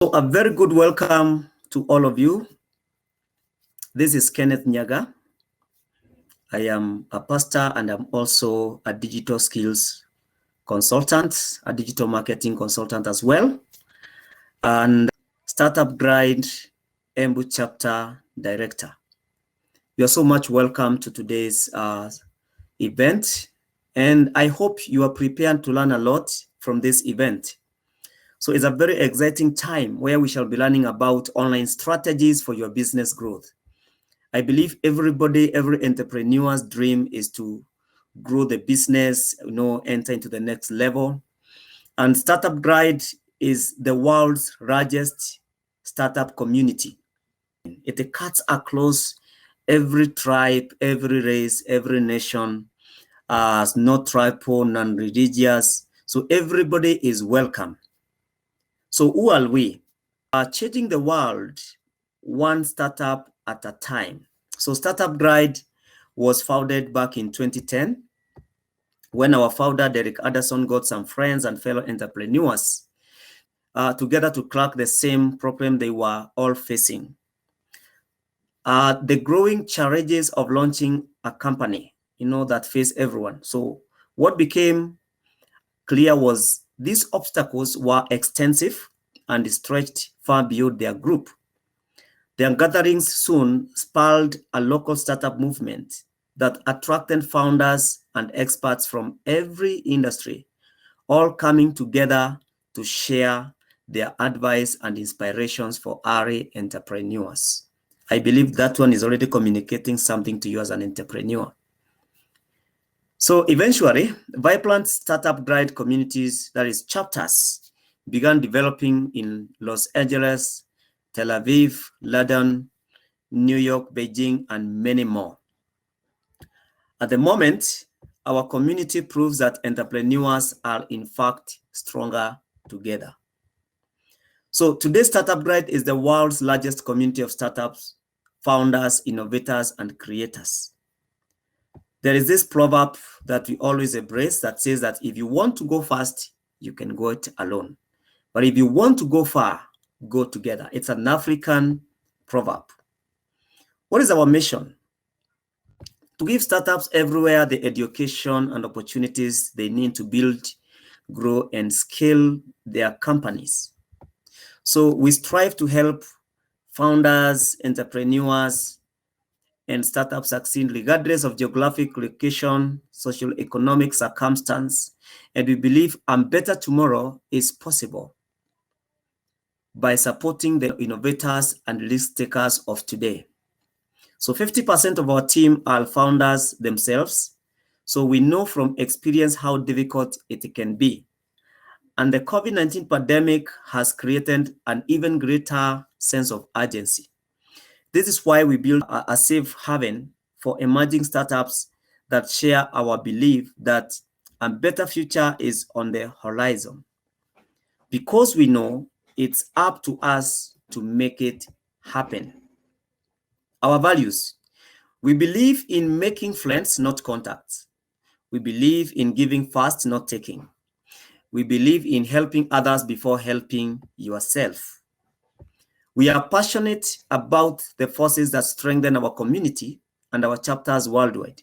So a very good welcome to all of you. This is Kenneth Nyaga. I am a pastor and I'm also a digital skills consultant, a digital marketing consultant as well, and Startup Guide Embu chapter director. You are so much welcome to today's event, and I hope you are prepared to learn a lot from this event. So it's a very exciting time where we shall be learning about online strategies for your business growth. I believe every entrepreneur's dream is to grow the business, enter into the next level. And Startup Guide is the world's largest startup community. It cuts across every tribe, every race, every nation, no tribal, non-religious. So everybody is welcome. So who are we? Changing the world one startup at a time. So Startup Guide was founded back in 2010 when our founder, Derek Anderson, got some friends and fellow entrepreneurs together to crack the same problem they were all facing. The growing challenges of launching a company, that face everyone. So what became clear was these obstacles were extensive and stretched far beyond their group. Their gatherings soon spurred a local startup movement that attracted founders and experts from every industry, all coming together to share their advice and inspirations for early entrepreneurs. I believe that one is already communicating something to you as an entrepreneur. So eventually, vibrant Startup Guide communities, that is chapters, began developing in Los Angeles, Tel Aviv, London, New York, Beijing, and many more. At the moment, our community proves that entrepreneurs are in fact stronger together. So today's Startup Guide is the world's largest community of startups, founders, innovators, and creators. There is this proverb that we always embrace that says that if you want to go fast, you can go it alone. But if you want to go far, go together. It's an African proverb. What is our mission? To give startups everywhere the education and opportunities they need to build, grow, and scale their companies. So we strive to help founders, entrepreneurs, and startups succeed regardless of geographic location, social economic circumstance, and we believe a better tomorrow is possible by supporting the innovators and risk takers of today. So 50% of our team are founders themselves. So we know from experience how difficult it can be. And the COVID-19 pandemic has created an even greater sense of urgency. This is why we build a safe haven for emerging startups that share our belief that a better future is on the horizon. Because we know it's up to us to make it happen. Our values. We believe in making friends, not contacts. We believe in giving fast, not taking. We believe in helping others before helping yourself. We are passionate about the forces that strengthen our community and our chapters worldwide.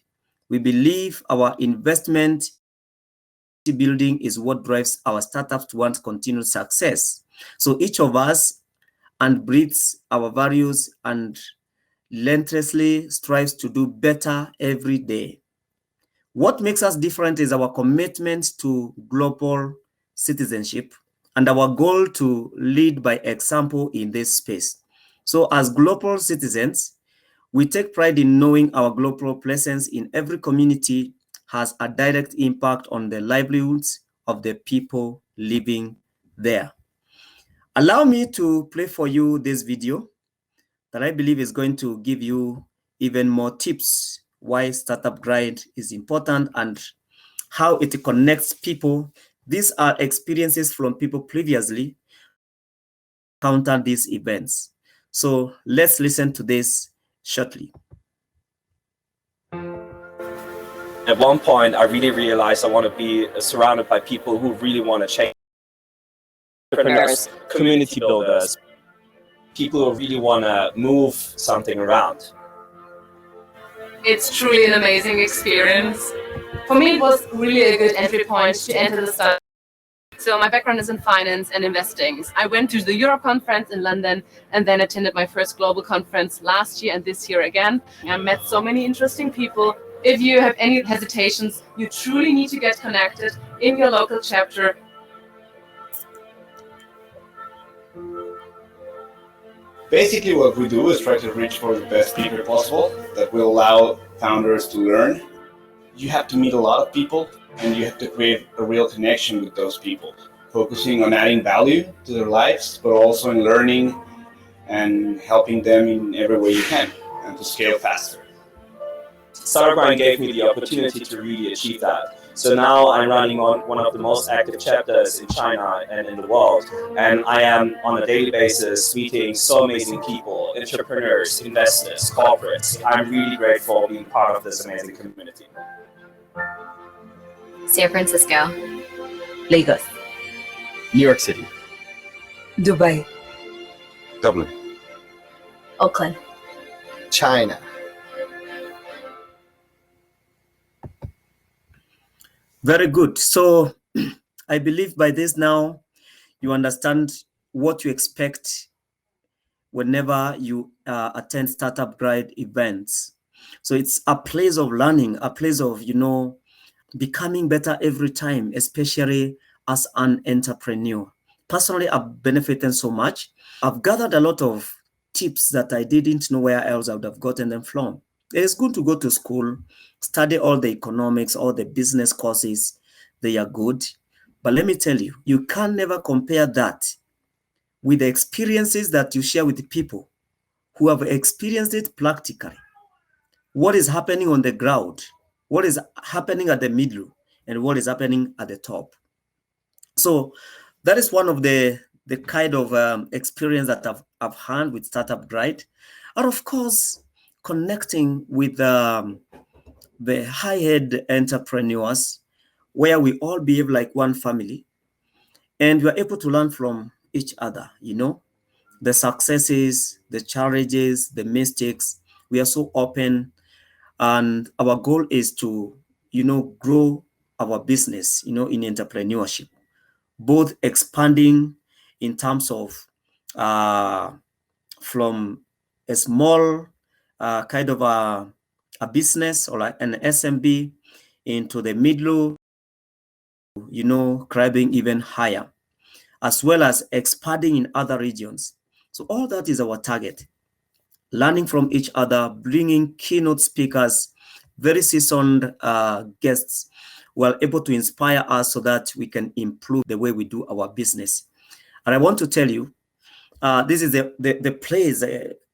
We believe our investment building is what drives our startups towards continued success. So each of us breathes our values and relentlessly strives to do better every day. What makes us different is our commitment to global citizenship and our goal to lead by example in this space. So as global citizens, we take pride in knowing our global presence in every community has a direct impact on the livelihoods of the people living there. Allow me to play for you this video that I believe is going to give you even more tips why Startup Guide is important and how it connects people. These are experiences from people previously encountered these events. So let's listen to this shortly. At one point, I really realized I want to be surrounded by people who really want to change. entrepreneurs, community builders, people who really want to move something around. It's truly an amazing experience. For me, it was really a good entry point to enter the study. So my background is in finance and investing. I went to the Euro conference in London and then attended my first global conference last year and this year again. I met so many interesting people. If you have any hesitations, you truly need to get connected in your local chapter. Basically, what we do is try to reach for the best speaker possible that will allow founders to learn. You have to meet a lot of people and you have to create a real connection with those people, focusing on adding value to their lives, but also in learning and helping them in every way you can and to scale faster. Startup Grind gave me the opportunity to really achieve that. So now I'm running on one of the most active chapters in China and in the world. And I am on a daily basis meeting so amazing people, entrepreneurs, investors, corporates. I'm really grateful being part of this amazing community. San Francisco, Lagos, New York City, Dubai, Dublin, Oakland, China. Very good. So I believe by this now you understand what you expect whenever you attend Startup Grind events. So it's a place of learning, a place of, becoming better every time, especially as an entrepreneur. Personally, I've benefited so much. I've gathered a lot of tips that I didn't know where else I would have gotten them from. It's good to go to school, study all the economics, all the business courses. They are good. But let me tell you, you can never compare that with the experiences that you share with the people who have experienced it practically. What is happening on the ground, what is happening at the middle, and what is happening at the top. So that is one of the kind of experience that I've had with Startup Grind. And of course, connecting with the high-head entrepreneurs where we all behave like one family and we are able to learn from each other, the successes, the challenges, the mistakes. We are so open, and our goal is to, grow our business, in entrepreneurship, both expanding in terms of from a small kind of a business or like an SMB into the middle, climbing even higher, as well as expanding in other regions. So all that is our target. Learning from each other, bringing keynote speakers, very seasoned guests who are able to inspire us so that we can improve the way we do our business. And I want to tell you, this is the place,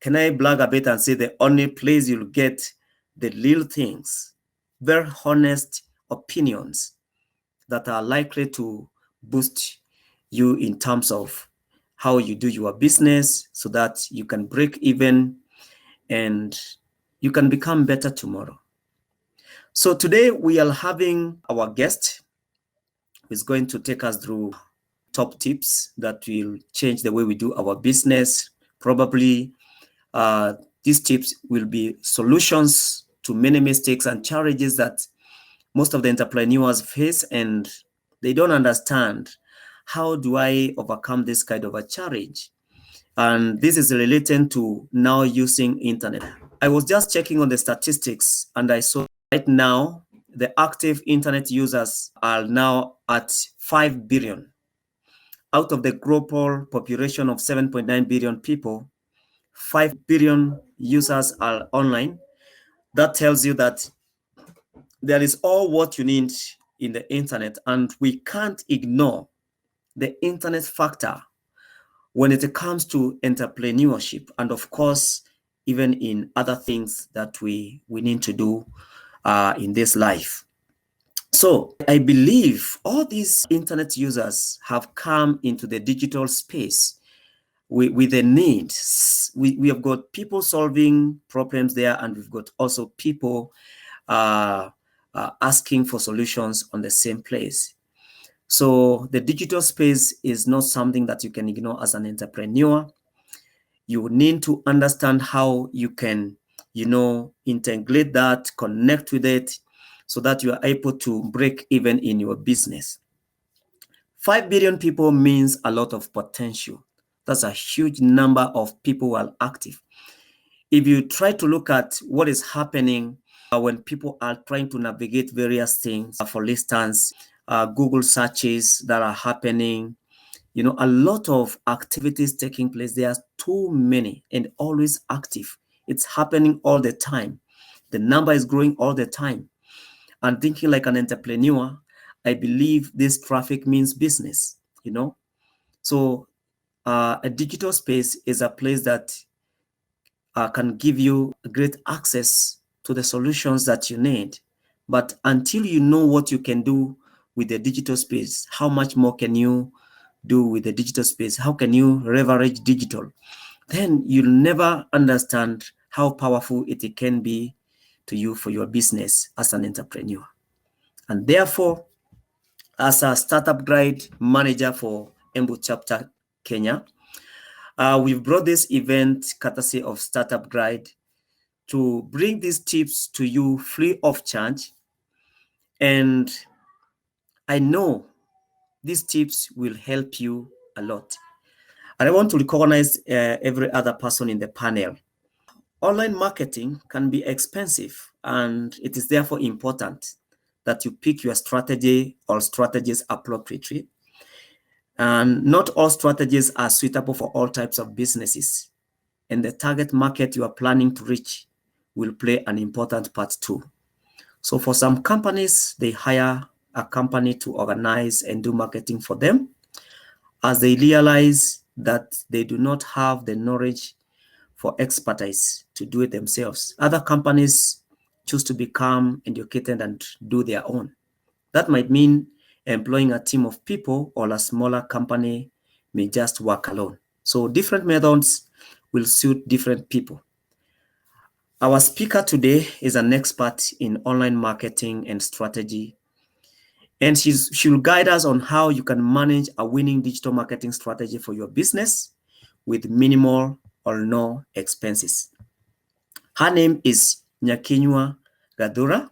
can I brag a bit and say the only place you'll get the little things, very honest opinions that are likely to boost you in terms of how you do your business so that you can break even and you can become better tomorrow. So today we are having our guest who is going to take us through top tips that will change the way we do our business. Probably these tips will be solutions to many mistakes and challenges that most of the entrepreneurs face, and they don't understand how do I overcome this kind of a challenge. And this is related to now using internet. I was just checking on the statistics and I saw right now the active internet users are now at 5 billion. Out of the global population of 7.9 billion people, 5 billion users are online. That tells you that there is all what you need in the internet, and we can't ignore the internet factor when it comes to entrepreneurship, and of course, even in other things that we need to do in this life. So I believe all these internet users have come into the digital space with a need. We have got people solving problems there, and we've got also people asking for solutions on the same place. So the digital space is not something that you can ignore as an entrepreneur. You need to understand how you can, integrate that, connect with it, so that you are able to break even in your business. 5 billion people means a lot of potential. That's a huge number of people who are active. If you try to look at what is happening when people are trying to navigate various things, for instance, Google searches that are happening, a lot of activities taking place. There are too many and always active. It's happening all the time. The number is growing all the time. And thinking like an entrepreneur, I believe this traffic means business, So a digital space is a place that can give you great access to the solutions that you need. But until you know what you can do with the digital space, how much more can you do with the digital space? How can you leverage digital? Then you'll never understand how powerful it can be to you for your business as an entrepreneur. And therefore, as a startup guide manager for Embu Chapter Kenya, we've brought this event courtesy of Startup Guide to bring these tips to you free of charge. And I know these tips will help you a lot. And I want to recognize every other person in the panel. Online marketing can be expensive, and it is therefore important that you pick your strategy or strategies appropriately. And not all strategies are suitable for all types of businesses. And the target market you are planning to reach will play an important part too. So for some companies, they hire a company to organize and do marketing for them, as they realize that they do not have the knowledge for expertise to do it themselves. Other companies choose to become educated and do their own. That might mean employing a team of people, or a smaller company may just work alone. So different methods will suit different people. Our speaker today is an expert in online marketing and strategy, and she will guide us on how you can manage a winning digital marketing strategy for your business with minimal or no expenses. Her name is Nyakinywa Gadura.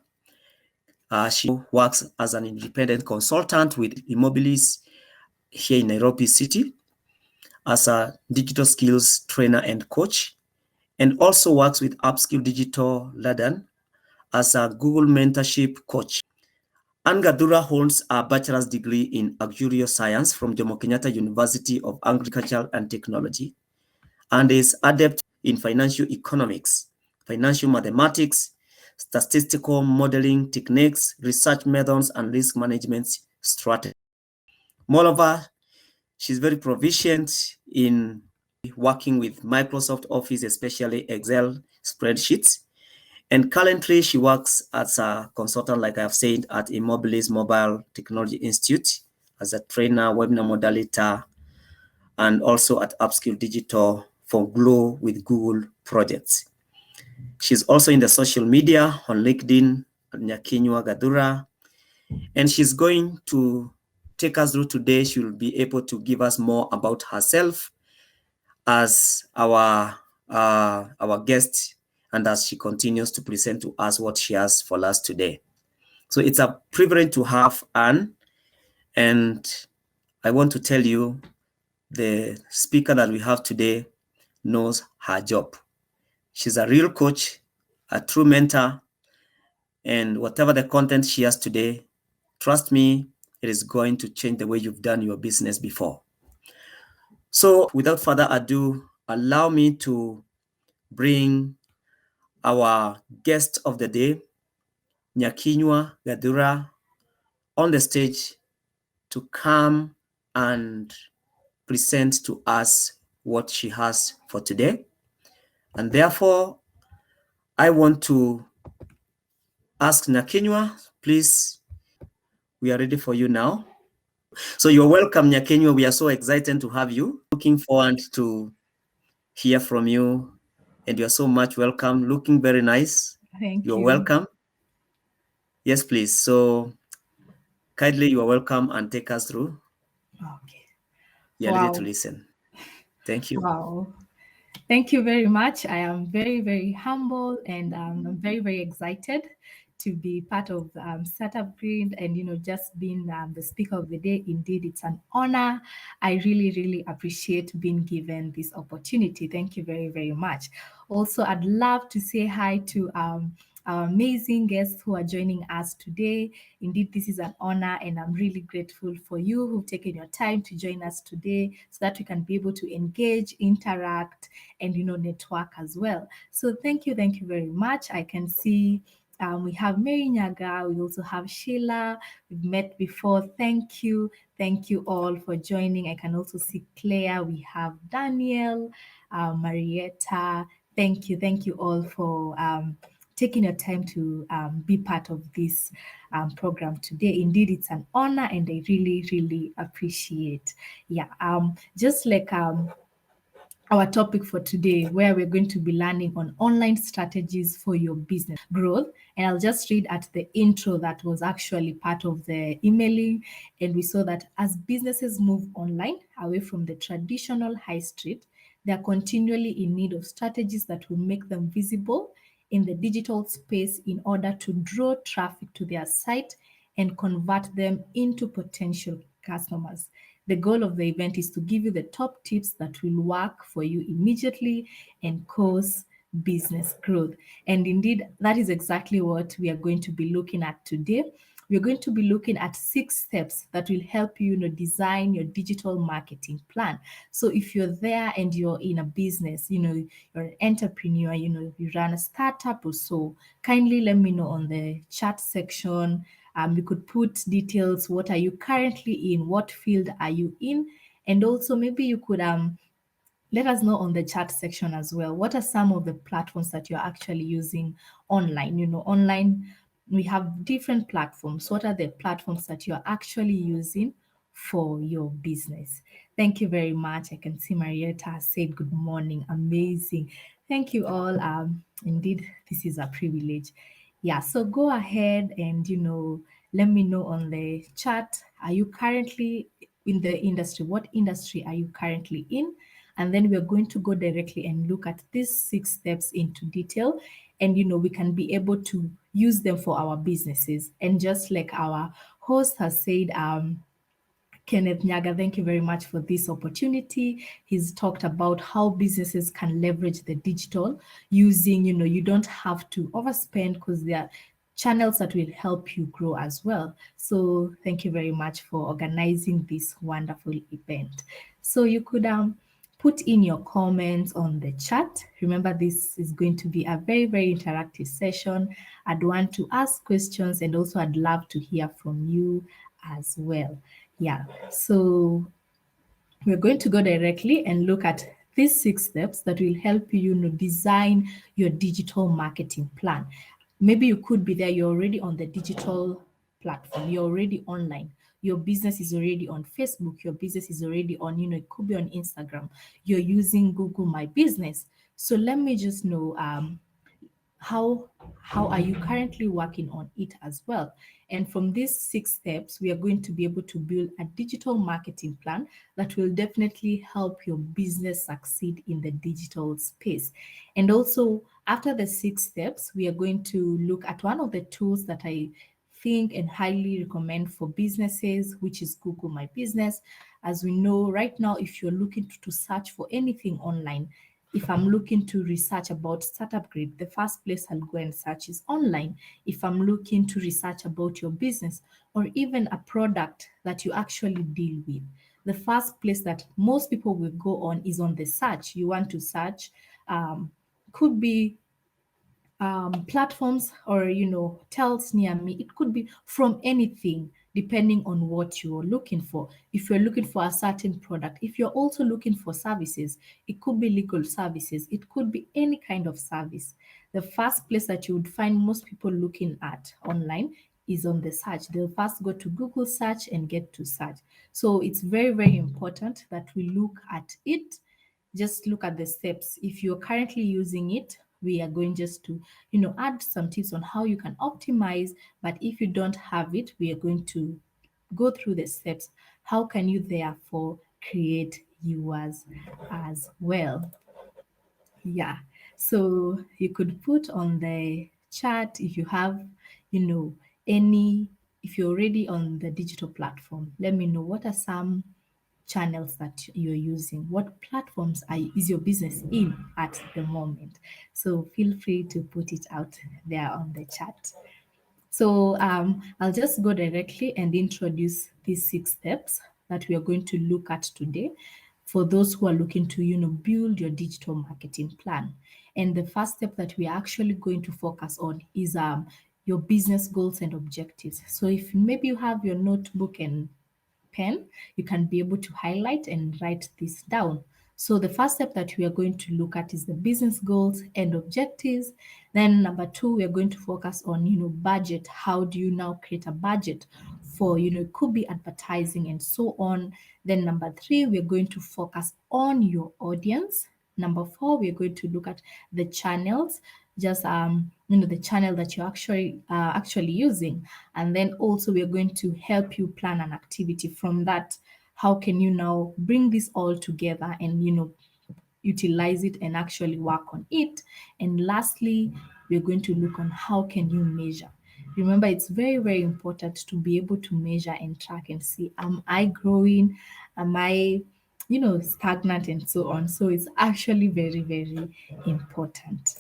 She works as an independent consultant with Immobilies here in Nairobi City, as a digital skills trainer and coach, and also works with Upskill Digital London as a Google mentorship coach. Anne Gadura holds a bachelor's degree in actuarial science from Jomo Kenyatta University of Agriculture and Technology, and is adept in financial economics, financial mathematics, statistical modeling techniques, research methods, and risk management strategy. Moreover, she's very proficient in working with Microsoft Office, especially Excel spreadsheets. And currently, she works as a consultant, like I've said, at Immobilies Mobile Technology Institute as a trainer, webinar moderator, and also at Upskill Digital for Glow with Google projects. She's also in the social media on LinkedIn, Nyakinywa Gadura, and she's going to take us through today. She will be able to give us more about herself as our guest, and as she continues to present to us what she has for us today. So it's a privilege to have Anne, and I want to tell you, the speaker that we have today knows her job. She's a real coach, a true mentor, and whatever the content she has today, trust me, it is going to change the way you've done your business before. So without further ado, allow me to bring our guest of the day, Nyakinywa Gadura, on the stage to come and present to us what she has for today. And therefore, I want to ask Nyakinywa, please, we are ready for you now. So you're welcome, Nyakinywa. We are so excited to have you. Looking forward to hear from you, and you're so much welcome. Looking very nice. Thank you. You're welcome. Yes, please. So Kindly, you are welcome and take us through. Okay. We are ready to Wow. listen. Thank you. Wow. Thank you very much. I am very, very humble and I'm very, very excited to be part of Startup Grid and, just being the speaker of the day. Indeed, it's an honor. I really, really appreciate being given this opportunity. Thank you very, very much. Also, I'd love to say hi to our amazing guests who are joining us today. Indeed, this is an honor, and I'm really grateful for you who've taken your time to join us today so that we can be able to engage, interact, and network as well. So thank you very much. I can see we have Mary Nyaga, we also have Sheila, we've met before. Thank you all for joining. I can also see Claire, we have Daniel, Marietta. Thank you all for taking your time to be part of this program today. Indeed, it's an honor and I really, really appreciate. Yeah, just like our topic for today, where we're going to be learning on online strategies for your business growth. And I'll just read at the intro that was actually part of the emailing. And we saw that as businesses move online away from the traditional high street, they are continually in need of strategies that will make them visible in the digital space in order to draw traffic to their site and convert them into potential customers. The goal of the event is to give you the top tips that will work for you immediately and cause business growth. And indeed, that is exactly what we are going to be looking at today. We're going to be looking at 6 steps that will help you, design your digital marketing plan. So if you're there and you're in a business, you're an entrepreneur, you run a startup or so, kindly let me know on the chat section. You could put details. What are you currently in? What field are you in? And also maybe you could let us know on the chat section as well. What are some of the platforms that you're actually using online? Online, we have different platforms. What are the platforms that you're actually using for your business? Thank you very much. I can see Marietta has said good morning. Amazing. Thank you all. Indeed, this is a privilege. Yeah, so go ahead and, let me know on the chat. Are you currently in the industry? What industry are you currently in? And then we're going to go directly and look at these 6 steps into detail. And, we can be able to use them for our businesses. And just like our host has said, Kenneth Nyaga, thank you very much for this opportunity. He's talked about how businesses can leverage the digital using, you don't have to overspend because there are channels that will help you grow as well. So thank you very much for organizing this wonderful event. So you could put in your comments on the chat. Remember, this is going to be a very, very interactive session. I'd want to ask questions and also I'd love to hear from you as well. Yeah, so we're going to go directly and look at these 6 steps that will help you, design your digital marketing plan. Maybe you could be there, you're already on the digital platform, you're already online. Your business is already on Facebook, your business is already on, it could be on Instagram. You're using Google My Business. So let me just know how are you currently working on it as well. And from these 6 steps, we are going to be able to build a digital marketing plan that will definitely help your business succeed in the digital space. And also, after the 6 steps, we are going to look at one of the tools that I think and highly recommend for businesses, which is Google My Business. As we know right now, if you're looking to search for anything online, if I'm looking to research about Startup Grid, the first place I'll go and search is online. If I'm looking to research about your business or even a product that you actually deal with, the first place that most people will go on is on the search. You want to search, could be platforms or tells near me. It could be from anything depending on what you're looking for. If you're looking for a certain product, if you're also looking for services, it could be legal services, it could be any kind of service. The first place that you would find most people looking at online is on the search. They'll first go to Google search and get to search. So it's very, very important that we look at it. Just look at the steps. If you're currently using it, we are going just to add some tips on how you can optimize. But if you don't have it, we are going to go through the steps, how can you therefore create yours as well? Yeah. So you could put on the chat if you have, you know, any, if you're already on the digital platform, let me know what are some channels that you're using. What platforms is your business in at the moment? So feel free to put it out there on the chat. So I'll just go directly and introduce these 6 steps that we are going to look at today for those who are looking to, build your digital marketing plan. And the first step that we are actually going to focus on is your business goals and objectives. So if maybe you have your notebook and pen, you can be able to highlight and write this down. So the first step that we are going to look at is the business goals and objectives. Then number 2, we are going to focus on, budget. How do you now create a budget for, it could be advertising and so on. Then number 3, we are going to focus on your audience. Number 4, we're going to look at the channels, just the channel that you're actually using, and then also we're going to help you plan an activity. From that, how can you now bring this all together and utilize it and actually work on it? And lastly, we're going to look on how can you measure. Remember, it's very, very important to be able to measure and track and see, am I growing? Am I stagnant and so on? So it's actually very, very important.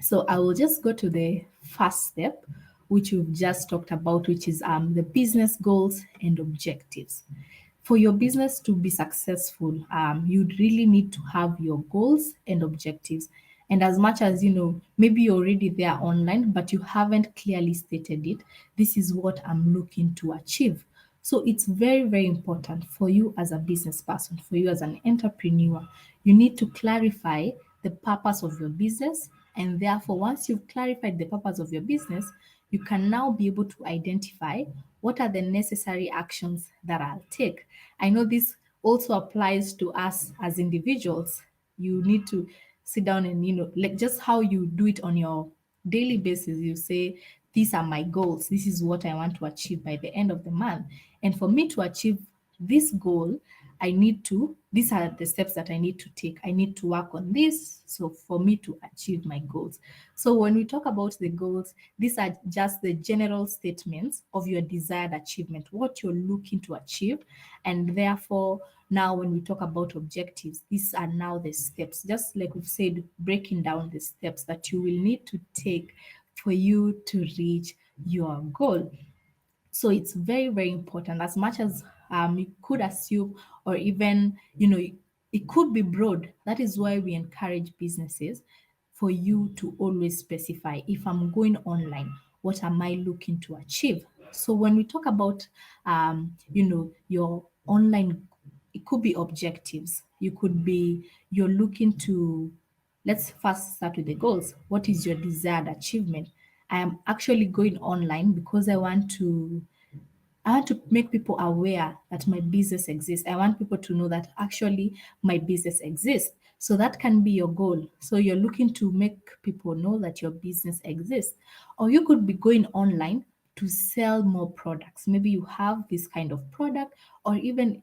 So I will just go to the first step, which we've just talked about, which is the business goals and objectives. For your business to be successful, you'd really need to have your goals and objectives. And as much as maybe you're already there online, but you haven't clearly stated it, this is what I'm looking to achieve. So it's very, very important for you as a business person, for you as an entrepreneur. You need to clarify the purpose of your business. And therefore, once you've clarified the purpose of your business, you can now be able to identify what are the necessary actions that I'll take. I know this also applies to us as individuals. You need to sit down and, like just how you do it on your daily basis, you say, these are my goals. This is what I want to achieve by the end of the month. And for me to achieve this goal, these are the steps that I need to take. I need to work on this. So for me to achieve my goals. So when we talk about the goals, these are just the general statements of your desired achievement, what you're looking to achieve. And therefore, now when we talk about objectives, these are now the steps, just like we've said, breaking down the steps that you will need to take for you to reach your goal. So it's very, very important. As much as you could assume, or even, it could be broad. That is why we encourage businesses for you to always specify, if I'm going online, what am I looking to achieve? So when we talk about, your online, it could be objectives. You could be, you're looking to, let's first start with the goals. What is your desired achievement? I am actually going online because I want to make people aware that my business exists. I want people to know that actually my business exists. So that can be your goal. So you're looking to make people know that your business exists. Or you could be going online to sell more products. Maybe you have this kind of product, or even,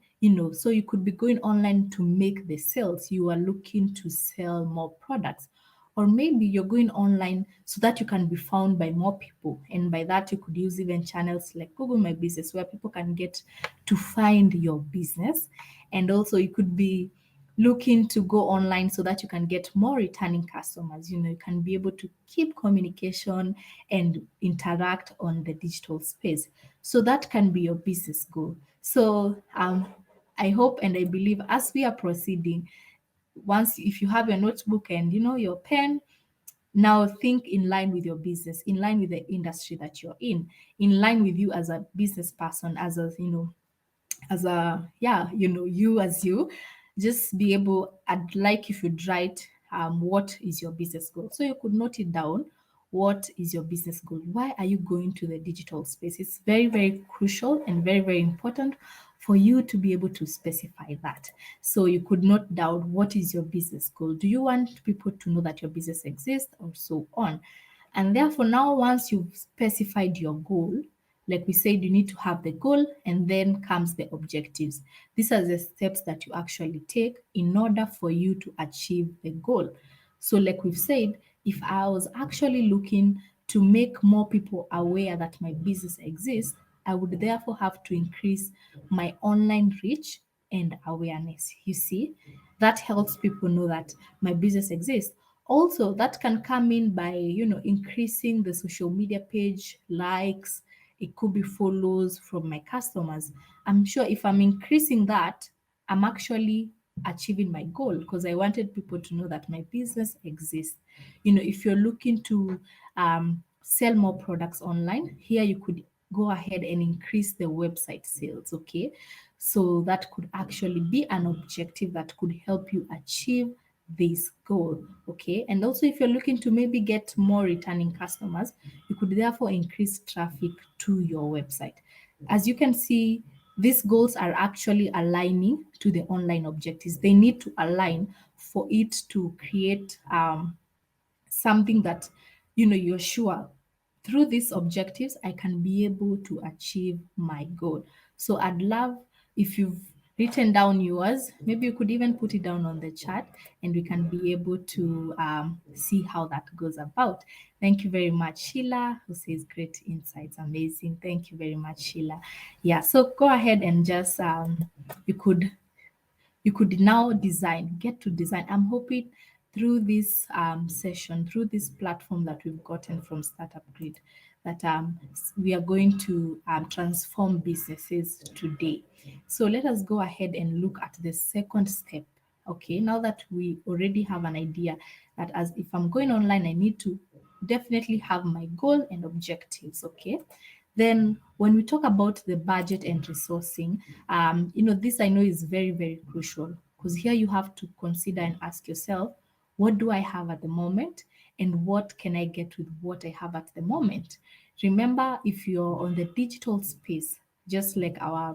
so you could be going online to make the sales. You are looking to sell more products. Or maybe you're going online so that you can be found by more people. And by that, you could use even channels like Google My Business, where people can get to find your business. And also, you could be looking to go online so that you can get more returning customers. You can be able to keep communication and interact on the digital space. So that can be your business goal. So I hope and I believe as we are proceeding, once if you have your notebook and your pen, now think in line with your business, in line with the industry that you're in line with you as a business person, as a as a yeah you as you, just be able, I'd like if you'd write what is your business goal. So you could note it down. What is your business goal? Why are you going to the digital space? It's very, very crucial and very, very important for you to be able to specify that. So you could note down, what is your business goal? Do you want people to know that your business exists, or so on? And therefore, now once you've specified your goal, Like we said, you need to have the goal and then comes the objectives. These are the steps that you actually take in order for you to achieve the goal. So, like we've said, if I was actually looking to make more people aware that my business exists, I would therefore have to increase my online reach and awareness. You see, that helps people know that my business exists. Also, that can come in by, increasing the social media page likes. It could be follows from my customers. I'm sure if I'm increasing that, I'm actually achieving my goal because I wanted people to know that my business exists. If you're looking to sell more products online, here you could go ahead and increase the website sales. Okay. So that could actually be an objective that could help you achieve this goal. Okay. And also, if you're looking to maybe get more returning customers, you could therefore increase traffic to your website. As you can see, these goals are actually aligning to the online objectives. They need to align for it to create something that you're sure through these objectives I can be able to achieve my goal. So I'd love if you've written down yours, maybe you could even put it down on the chat and we can be able to see how that goes about. Thank you very much, Sheila, who says great insights. Amazing. Thank you very much, Sheila. Yeah, so go ahead and just you could now get to design. I'm hoping through this session, through this platform that we've gotten from Startup Grid, that we are going to transform businesses today. So let us go ahead and look at the second step. Okay, now that we already have an idea that as if I'm going online, I need to definitely have my goal and objectives. Okay, then when we talk about the budget and resourcing, this I know is very, very crucial because here you have to consider and ask yourself, what do I have at the moment and what can I get with what I have at the moment? Remember, if you're on the digital space, just like our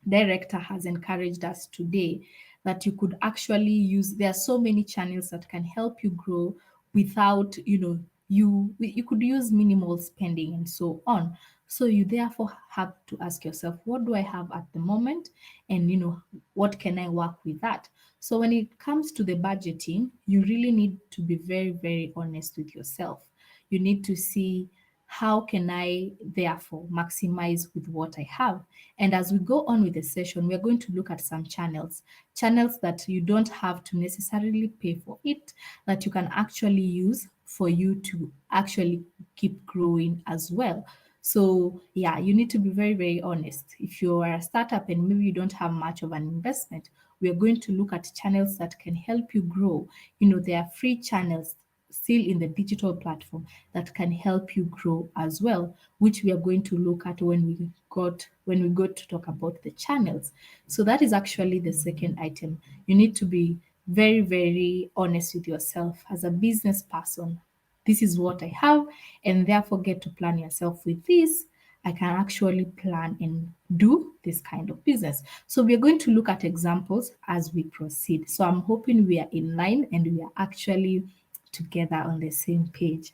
director has encouraged us today, that you could actually use, there are so many channels that can help you grow without you could use minimal spending and so on. So you therefore have to ask yourself, what do I have at the moment and what can I work with that? So when it comes to the budgeting, you really need to be very, very honest with yourself. You need to see, how can I therefore maximize with what I have? And as we go on with the session, we're going to look at some channels that you don't have to necessarily pay for it, that you can actually use for you to actually keep growing as well. So yeah, you need to be very, very honest. If you are a startup and maybe you don't have much of an investment, we are going to look at channels that can help you grow. There are free channels still in the digital platform that can help you grow as well, which we are going to look at when we go to talk about the channels. So that is actually the second item. You need to be very, very honest with yourself as a business person. This is what I have, and therefore get to plan yourself with this. I can actually plan and do this kind of business. So we are going to look at examples as we proceed. So I'm hoping we are in line and we are actually together on the same page.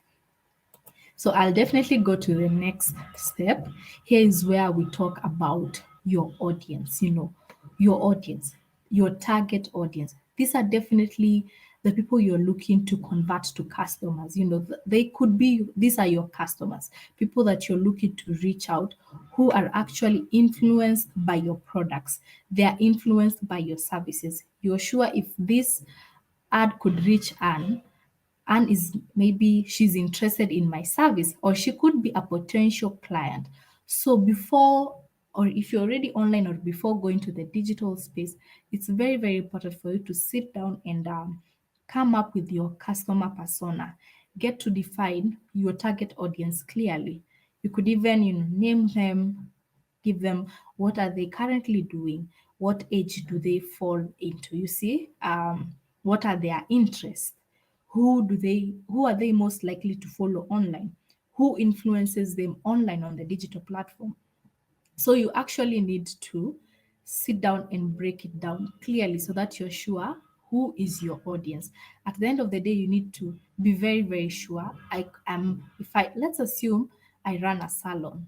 So I'll definitely go to the next step. Here is where we talk about your audience, your audience, your target audience. These are definitely the people you're looking to convert to customers. They could be, these are your customers, people that you're looking to reach out, who are actually influenced by your products. They are influenced by your services. You're sure if this ad could reach Anne is, maybe she's interested in my service, or she could be a potential client. So before, or if you're already online or before going to the digital space, it's very, very important for you to sit down and come up with your customer persona. Get to define your target audience clearly. You could even, name them, give them what are they currently doing, what age do they fall into, you see, what are their interests, who are they most likely to follow online, who influences them online on the digital platform. So you actually need to sit down and break it down clearly so that you're sure who is your audience. At the end of the day, you need to be very, very sure. I am, if I, let's assume I run a salon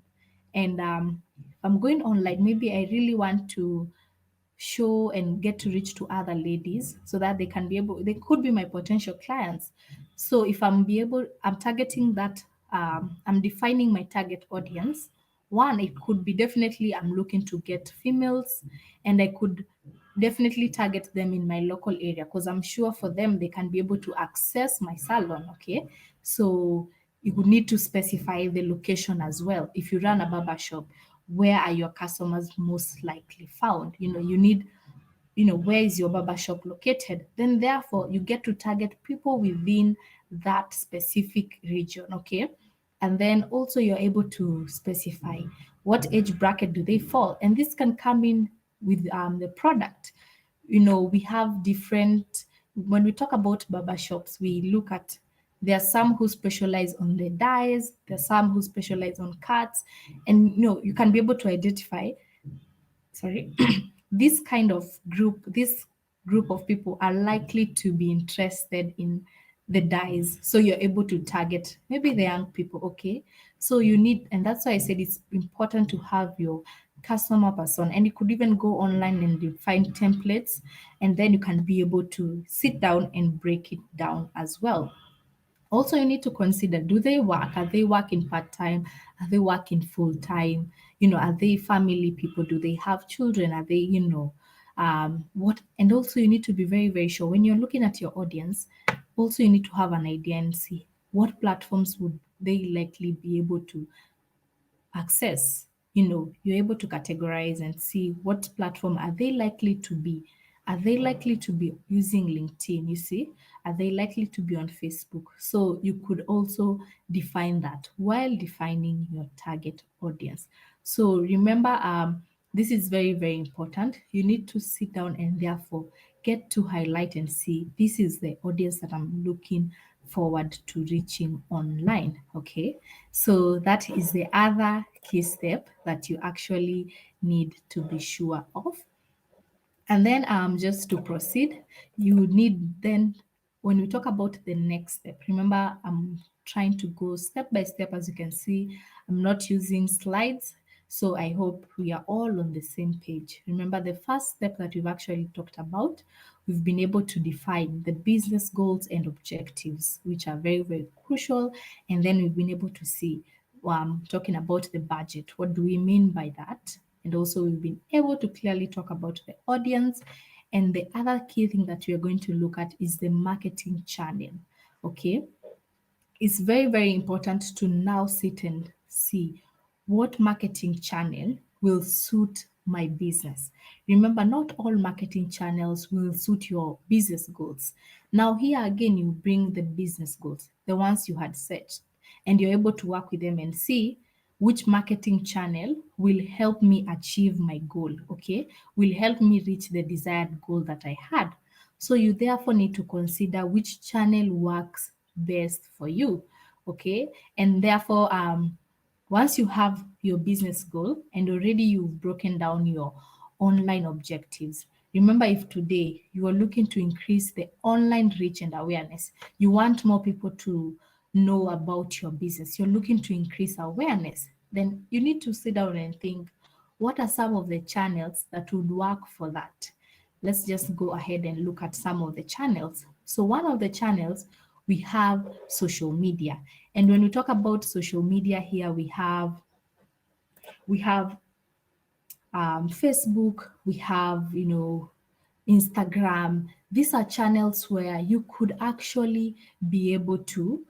And I'm going online, maybe I really want to show and get to reach to other ladies so that they could be my potential clients. So if I'm targeting that, I'm defining my target audience. One, it could be definitely I'm looking to get females, and I could definitely target them in my local area because I'm sure for them they can be able to access my salon. Okay, so you would need to specify the location as well. If you run a barber shop, where are your customers most likely found? You need, where is your barber shop located? Then therefore you get to target people within that specific region. Okay, and then also you're able to specify what age bracket do they fall, and this can come in with the product. We have different, when we talk about barber shops, we look at, there are some who specialize on the dyes, there are some who specialize on cuts, and you can be able to identify, sorry, this group of people are likely to be interested in the dyes, so you're able to target maybe the young people. Okay, so and that's why I said it's important to have your customer person, and you could even go online and you find templates, and then you can be able to sit down and break it down as well. Also, you need to consider, do they work? Are they working part time? Are they working full time? Are they family people? Do they have children? Are they, what? And also, you need to be very, very sure when you're looking at your audience. Also, you need to have an idea and see what platforms would they likely be able to access. You're able to categorize and see what platform are they likely to be. Are they likely to be using LinkedIn? You see, are they likely to be on Facebook? So you could also define that while defining your target audience. So remember, this is very, very important. You need to sit down and therefore get to highlight and see, this is the audience that I'm looking forward to reaching online. Okay, so that is the other key step that you actually need to be sure of. And then just to proceed, you need then, when we talk about the next step, remember I'm trying to go step by step. As you can see, I'm not using slides. So I hope we are all on the same page. Remember, the first step that we've actually talked about, we've been able to define the business goals and objectives, which are very, very crucial. And then we've been able to see, talking about the budget. What do we mean by that? And also, we've been able to clearly talk about the audience. And the other key thing that we are going to look at is the marketing channel. Okay, it's very, very important to now sit and see what marketing channel will suit my business. Remember, not all marketing channels will suit your business goals. Now, here again, you bring the business goals, the ones you had set, and you're able to work with them and see which marketing channel will help me achieve my goal. Okay, will help me reach the desired goal that I had. So you therefore need to consider which channel works best for you. Okay, and therefore, once you have your business goal and already you've broken down your online objectives, remember, if today you are looking to increase the online reach and awareness, you want more people to know about your business, you're looking to increase awareness, then you need to sit down and think, what are some of the channels that would work for that? Let's just go ahead and look at some of the channels. So one of the channels, we have social media. And when we talk about social media here, we have Facebook, we have, Instagram. These are channels where you could actually be able to,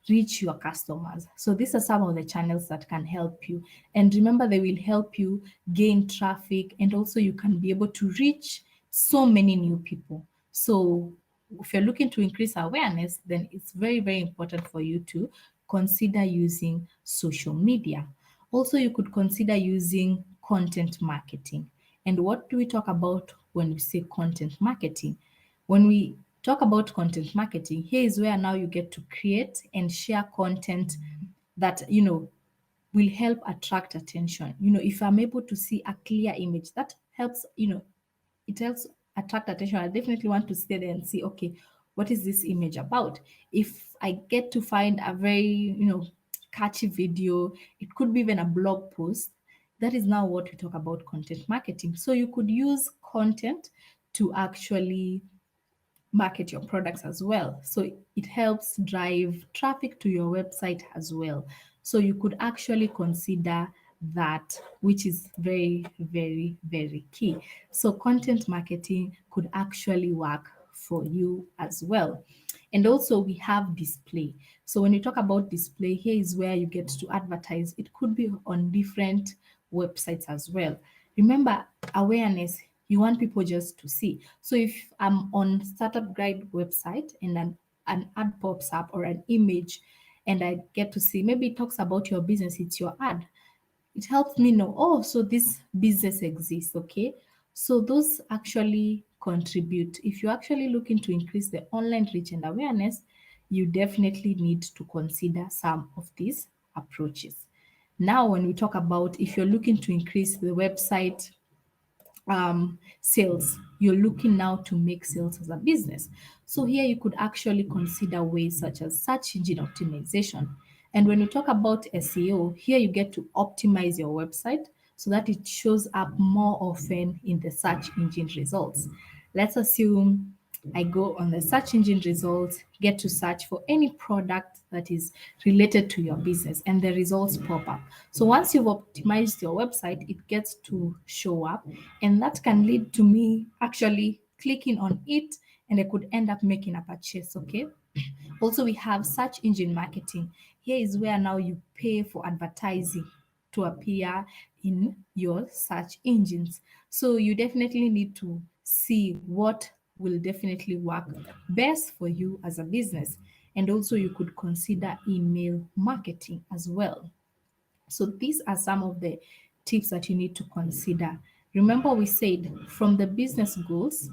reach your customers. So these are some of the channels that can help you. And remember, they will help you gain traffic, and also you can be able to reach so many new people. So if you're looking to increase awareness, then it's very, very important for you to consider using social media. Also, you could consider using content marketing. And what do we talk about when we say content marketing? When we talk about content marketing, here is where now you get to create and share content that, will help attract attention. If I'm able to see a clear image, that helps, it helps attract attention. I definitely want to stay there and see, okay, what is this image about? If I get to find a very, catchy video, it could be even a blog post. That is now what we talk about content marketing. So you could use content to actually market your products as well. So it helps drive traffic to your website as well. So you could actually consider that, which is very, very, very key. So content marketing could actually work for you as well. And also we have display. So when you talk about display, here is where you get to advertise. It could be on different websites as well. Remember, awareness, you want people just to see. So if I'm on Startup Guide website and an ad pops up or an image and I get to see, maybe it talks about your business, it's your ad. It helps me know, oh, so this business exists, okay? So those actually contribute. If you're actually looking to increase the online reach and awareness, you definitely need to consider some of these approaches. Now, when we talk about if you're looking to increase the website sales, you're looking now to make sales as a business. So here you could actually consider ways such as search engine optimization. And when you talk about SEO, here you get to optimize your website so that it shows up more often in the search engine results. Let's assume I go on the search engine results, get to search for any product that is related to your business, and the results pop up. So once you've optimized your website, it gets to show up, and that can lead to me actually clicking on it, and I could end up making a purchase. Okay. Also, we have search engine marketing. Here is where now you pay for advertising to appear in your search engines. So you definitely need to see what will definitely work best for you as a business. And also, you could consider email marketing as well. So these are some of the tips that you need to consider. Remember, we said from the business goals,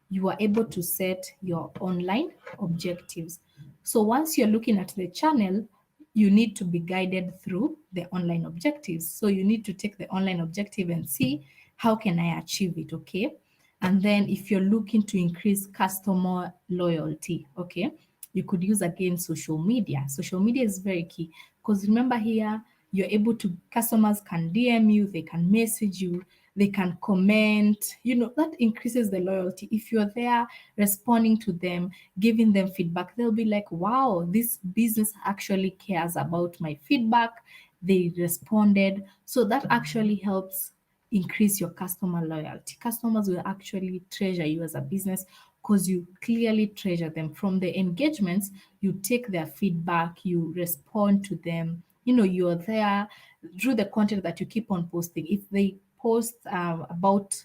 you are able to set your online objectives. So once you're looking at the channel, you need to be guided through the online objectives. So you need to take the online objective and see how can I achieve it, okay? And then if you're looking to increase customer loyalty, okay, you could use again social media. Social media is very key because remember here, you're able to, customers can DM you, they can message you, they can comment, that increases the loyalty. If you're there responding to them, giving them feedback, they'll be like, wow, this business actually cares about my feedback. They responded. So that actually helps increase your customer loyalty. Customers will actually treasure you as a business because you clearly treasure them. From the engagements, you take their feedback, you respond to them. You're there through the content that you keep on posting. If they post about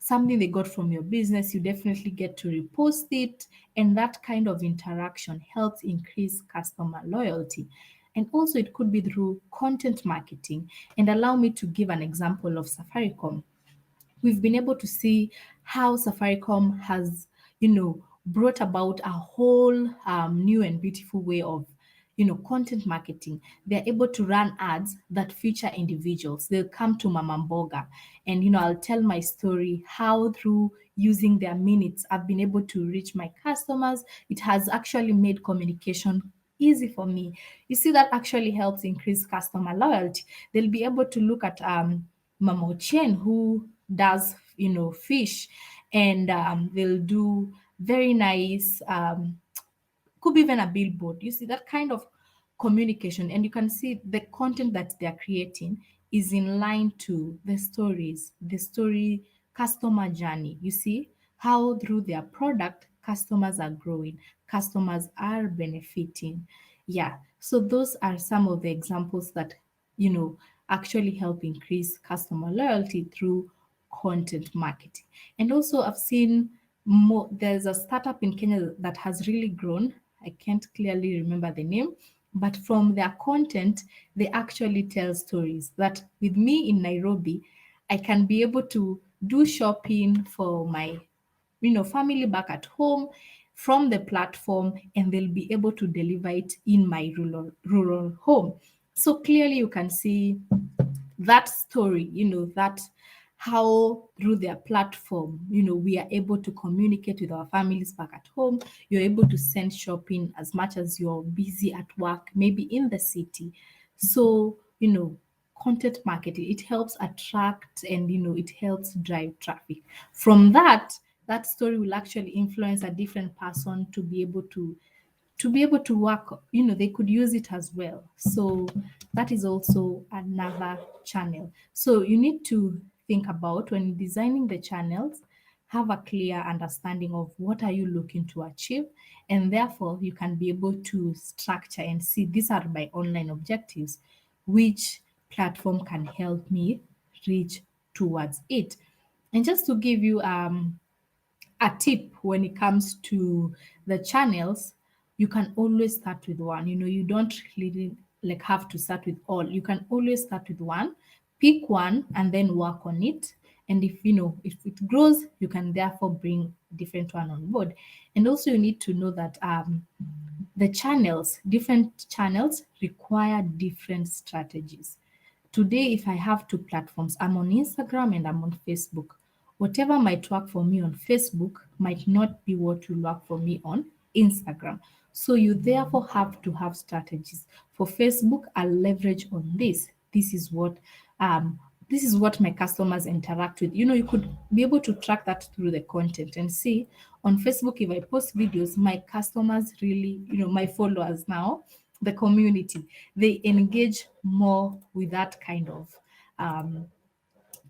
something they got from your business, you definitely get to repost it. And that kind of interaction helps increase customer loyalty. And also, it could be through content marketing. And allow me to give an example of Safaricom. We've been able to see how Safaricom has, brought about a whole new and beautiful way of, content marketing. They're able to run ads that feature individuals. They'll come to Mama Mboga and, I'll tell my story, how through using their minutes, I've been able to reach my customers. It has actually made communication easy for me. You see, that actually helps increase customer loyalty. They'll be able to look at Mama Chen, who does, fish, and they'll do very nice, could be even a billboard. You see that kind of communication, and you can see the content that they're creating is in line to the stories, the story customer journey. You see how through their product, customers are growing, customers are benefiting. Yeah. So those are some of the examples that, actually help increase customer loyalty through content marketing. And also, I've seen more, there's a startup in Kenya that has really grown. I can't clearly remember the name, but from their content, they actually tell stories that with me in Nairobi, I can be able to do shopping for my family back at home from the platform, and they'll be able to deliver it in my rural home. So clearly you can see that story, that how through their platform, we are able to communicate with our families back at home. You're able to send shopping as much as you're busy at work, maybe in the city. So, content marketing, it helps attract and, it helps drive traffic. From that story will actually influence a different person to be able to work, they could use it as well. So that is also another channel. So you need to think about, when designing the channels, have a clear understanding of what are you looking to achieve, and therefore you can be able to structure and see, these are my online objectives, which platform can help me reach towards it. And just to give you a tip when it comes to the channels, you can always start with one. You don't really like have to start with all. You can always start with one, pick one, and then work on it. And if it grows, you can therefore bring a different one on board. And also you need to know that different channels require different strategies. Today, if I have two platforms, I'm on Instagram and I'm on Facebook. Whatever might work for me on Facebook might not be what will work for me on Instagram. So you therefore have to have strategies. For Facebook, I'll leverage on this. This is what my customers interact with. You could be able to track that through the content and see on Facebook, if I post videos, my customers really, my followers now, the community, they engage more with that kind of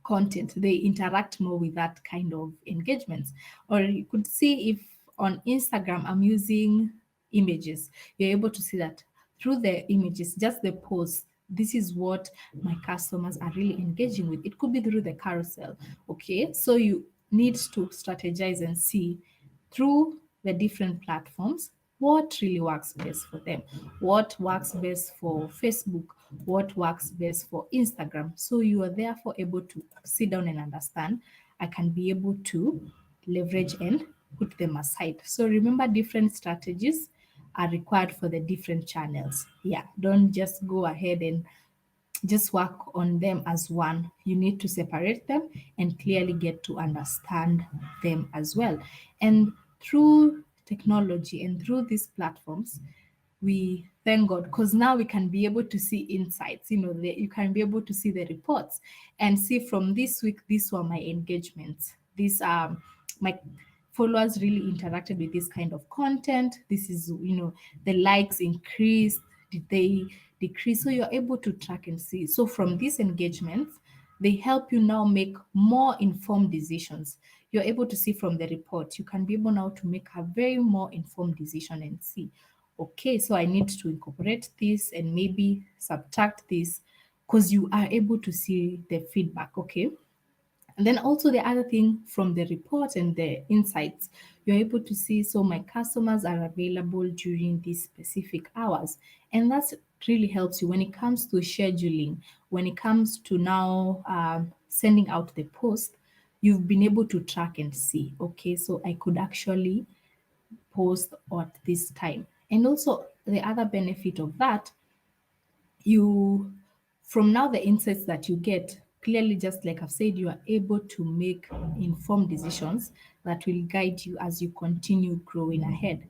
content. They interact more with that kind of engagements. Or you could see, if on Instagram I'm using images, you're able to see that through the images, just the post, this is what my customers are really engaging with. It could be through the carousel. Okay, so you need to strategize and see through the different platforms what really works best for them, what works best for Facebook, what works best for Instagram. So you are therefore able to sit down and understand, I can be able to leverage and put them aside. So remember, different strategies are required for the different channels. Yeah, don't just go ahead and just work on them as one. You need to separate them and clearly get to understand them as well. And through technology and through these platforms, we thank God, because now we can be able to see insights. You can be able to see the reports and see, from this week, these were my engagements. These are my followers really interacted with this kind of content. This is, the likes increased, did they decrease? So you're able to track and see. So from these engagements, they help you now make more informed decisions. You're able to see from the report. You can be able now to make a very more informed decision and see, okay, so I need to incorporate this and maybe subtract this, because you are able to see the feedback. Okay. And then also the other thing, from the report and the insights, you're able to see, so my customers are available during these specific hours. And that really helps you when it comes to scheduling, when it comes to now sending out the post. You've been able to track and see, okay, so I could actually post at this time. And also the other benefit of that, you from now, the insights that you get, clearly, just like I've said, you are able to make informed decisions that will guide you as you continue growing ahead.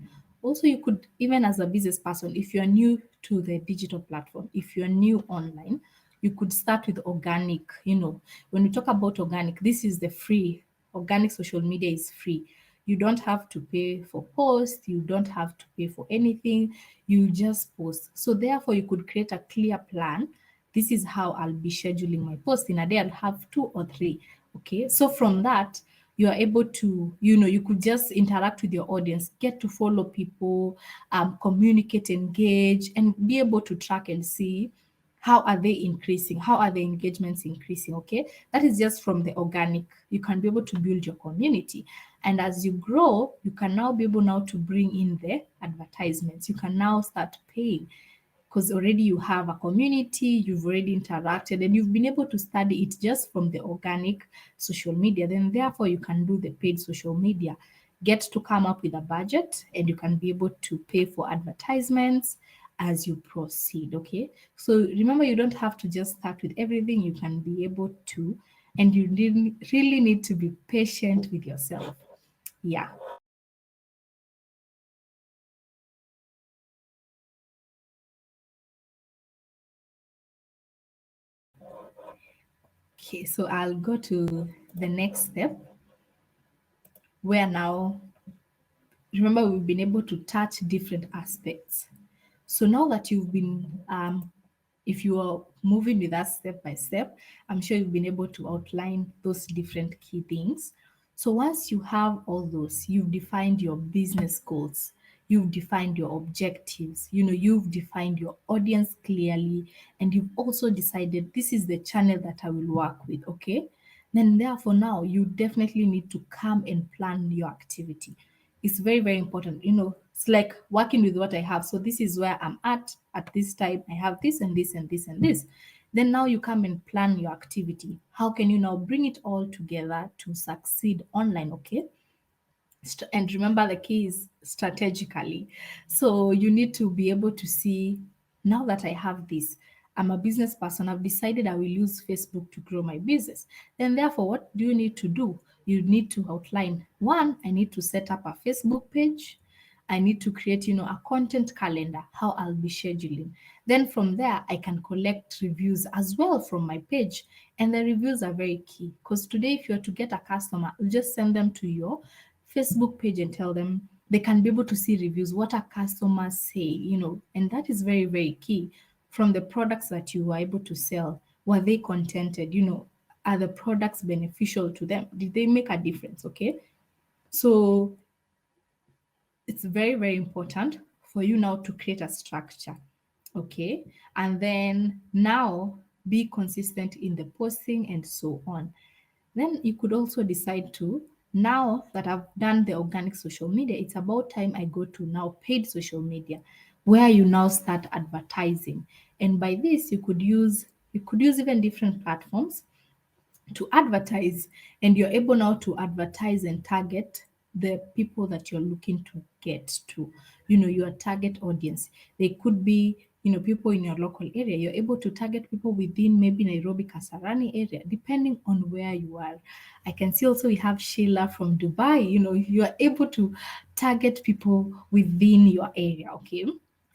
Also, you could, even as a business person, if you're new to the digital platform, if you're new online, you could start with organic. When we talk about organic, this is the free. Organic social media is free. You don't have to pay for posts, you don't have to pay for anything, you just post. So therefore, you could create a clear plan. This is how I'll be scheduling my post. In a day, I'll have 2 or 3. Okay, so from that, you are able to, you could just interact with your audience, get to follow people, communicate, engage, and be able to track and see, how are they increasing, how are the engagements increasing. Okay, that is just from the organic. You can be able to build your community, and as you grow, you can now be able now to bring in the advertisements. You can now start paying, because already you have a community, you've already interacted, and you've been able to study it just from the organic social media. Then therefore you can do the paid social media, get to come up with a budget, and you can be able to pay for advertisements as you proceed. Okay, so remember, you don't have to just start with everything. You can be able to, and you really need to be patient with yourself. Yeah. Okay, so I'll go to the next step where now, remember, we've been able to touch different aspects. So now that you've been, if you are moving with us step by step, I'm sure you've been able to outline those different key things. So once you have all those, you've defined your business goals, you've defined your objectives, you've defined your audience clearly, and you've also decided this is the channel that I will work with, okay? Then therefore now you definitely need to come and plan your activity. It's very, very important. It's like working with what I have. So this is where I'm at this time. I have this and this and this and this. Then now you come and plan your activity. How can you now bring it all together to succeed online? Okay. And remember, the key is strategically. So you need to be able to see, now that I have this, I'm a business person, I've decided I will use Facebook to grow my business. Then therefore, what do you need to do? You need to outline, one, I need to set up a Facebook page. I need to create, a content calendar, how I'll be scheduling. Then from there, I can collect reviews as well from my page. And the reviews are very key, because today, if you're to get a customer, you just send them to your Facebook page and tell them they can be able to see reviews, what our customers say, and that is very, very key. From the products that you were able to sell, were they contented? Are the products beneficial to them? Did they make a difference? Okay. So it's very, very important for you now to create a structure. Okay. And then now be consistent in the posting and so on. Then you could also decide to, now that I've done the organic social media, it's about time I go to now paid social media, where you now start advertising. And by this, you could use even different platforms to advertise, and you're able now to advertise and target the people that you're looking to get to, your target audience. They could be, people in your local area. You're able to target people within maybe Nairobi, Kasarani area, depending on where you are. I can see also we have Sheila from Dubai. You are able to target people within your area, okay?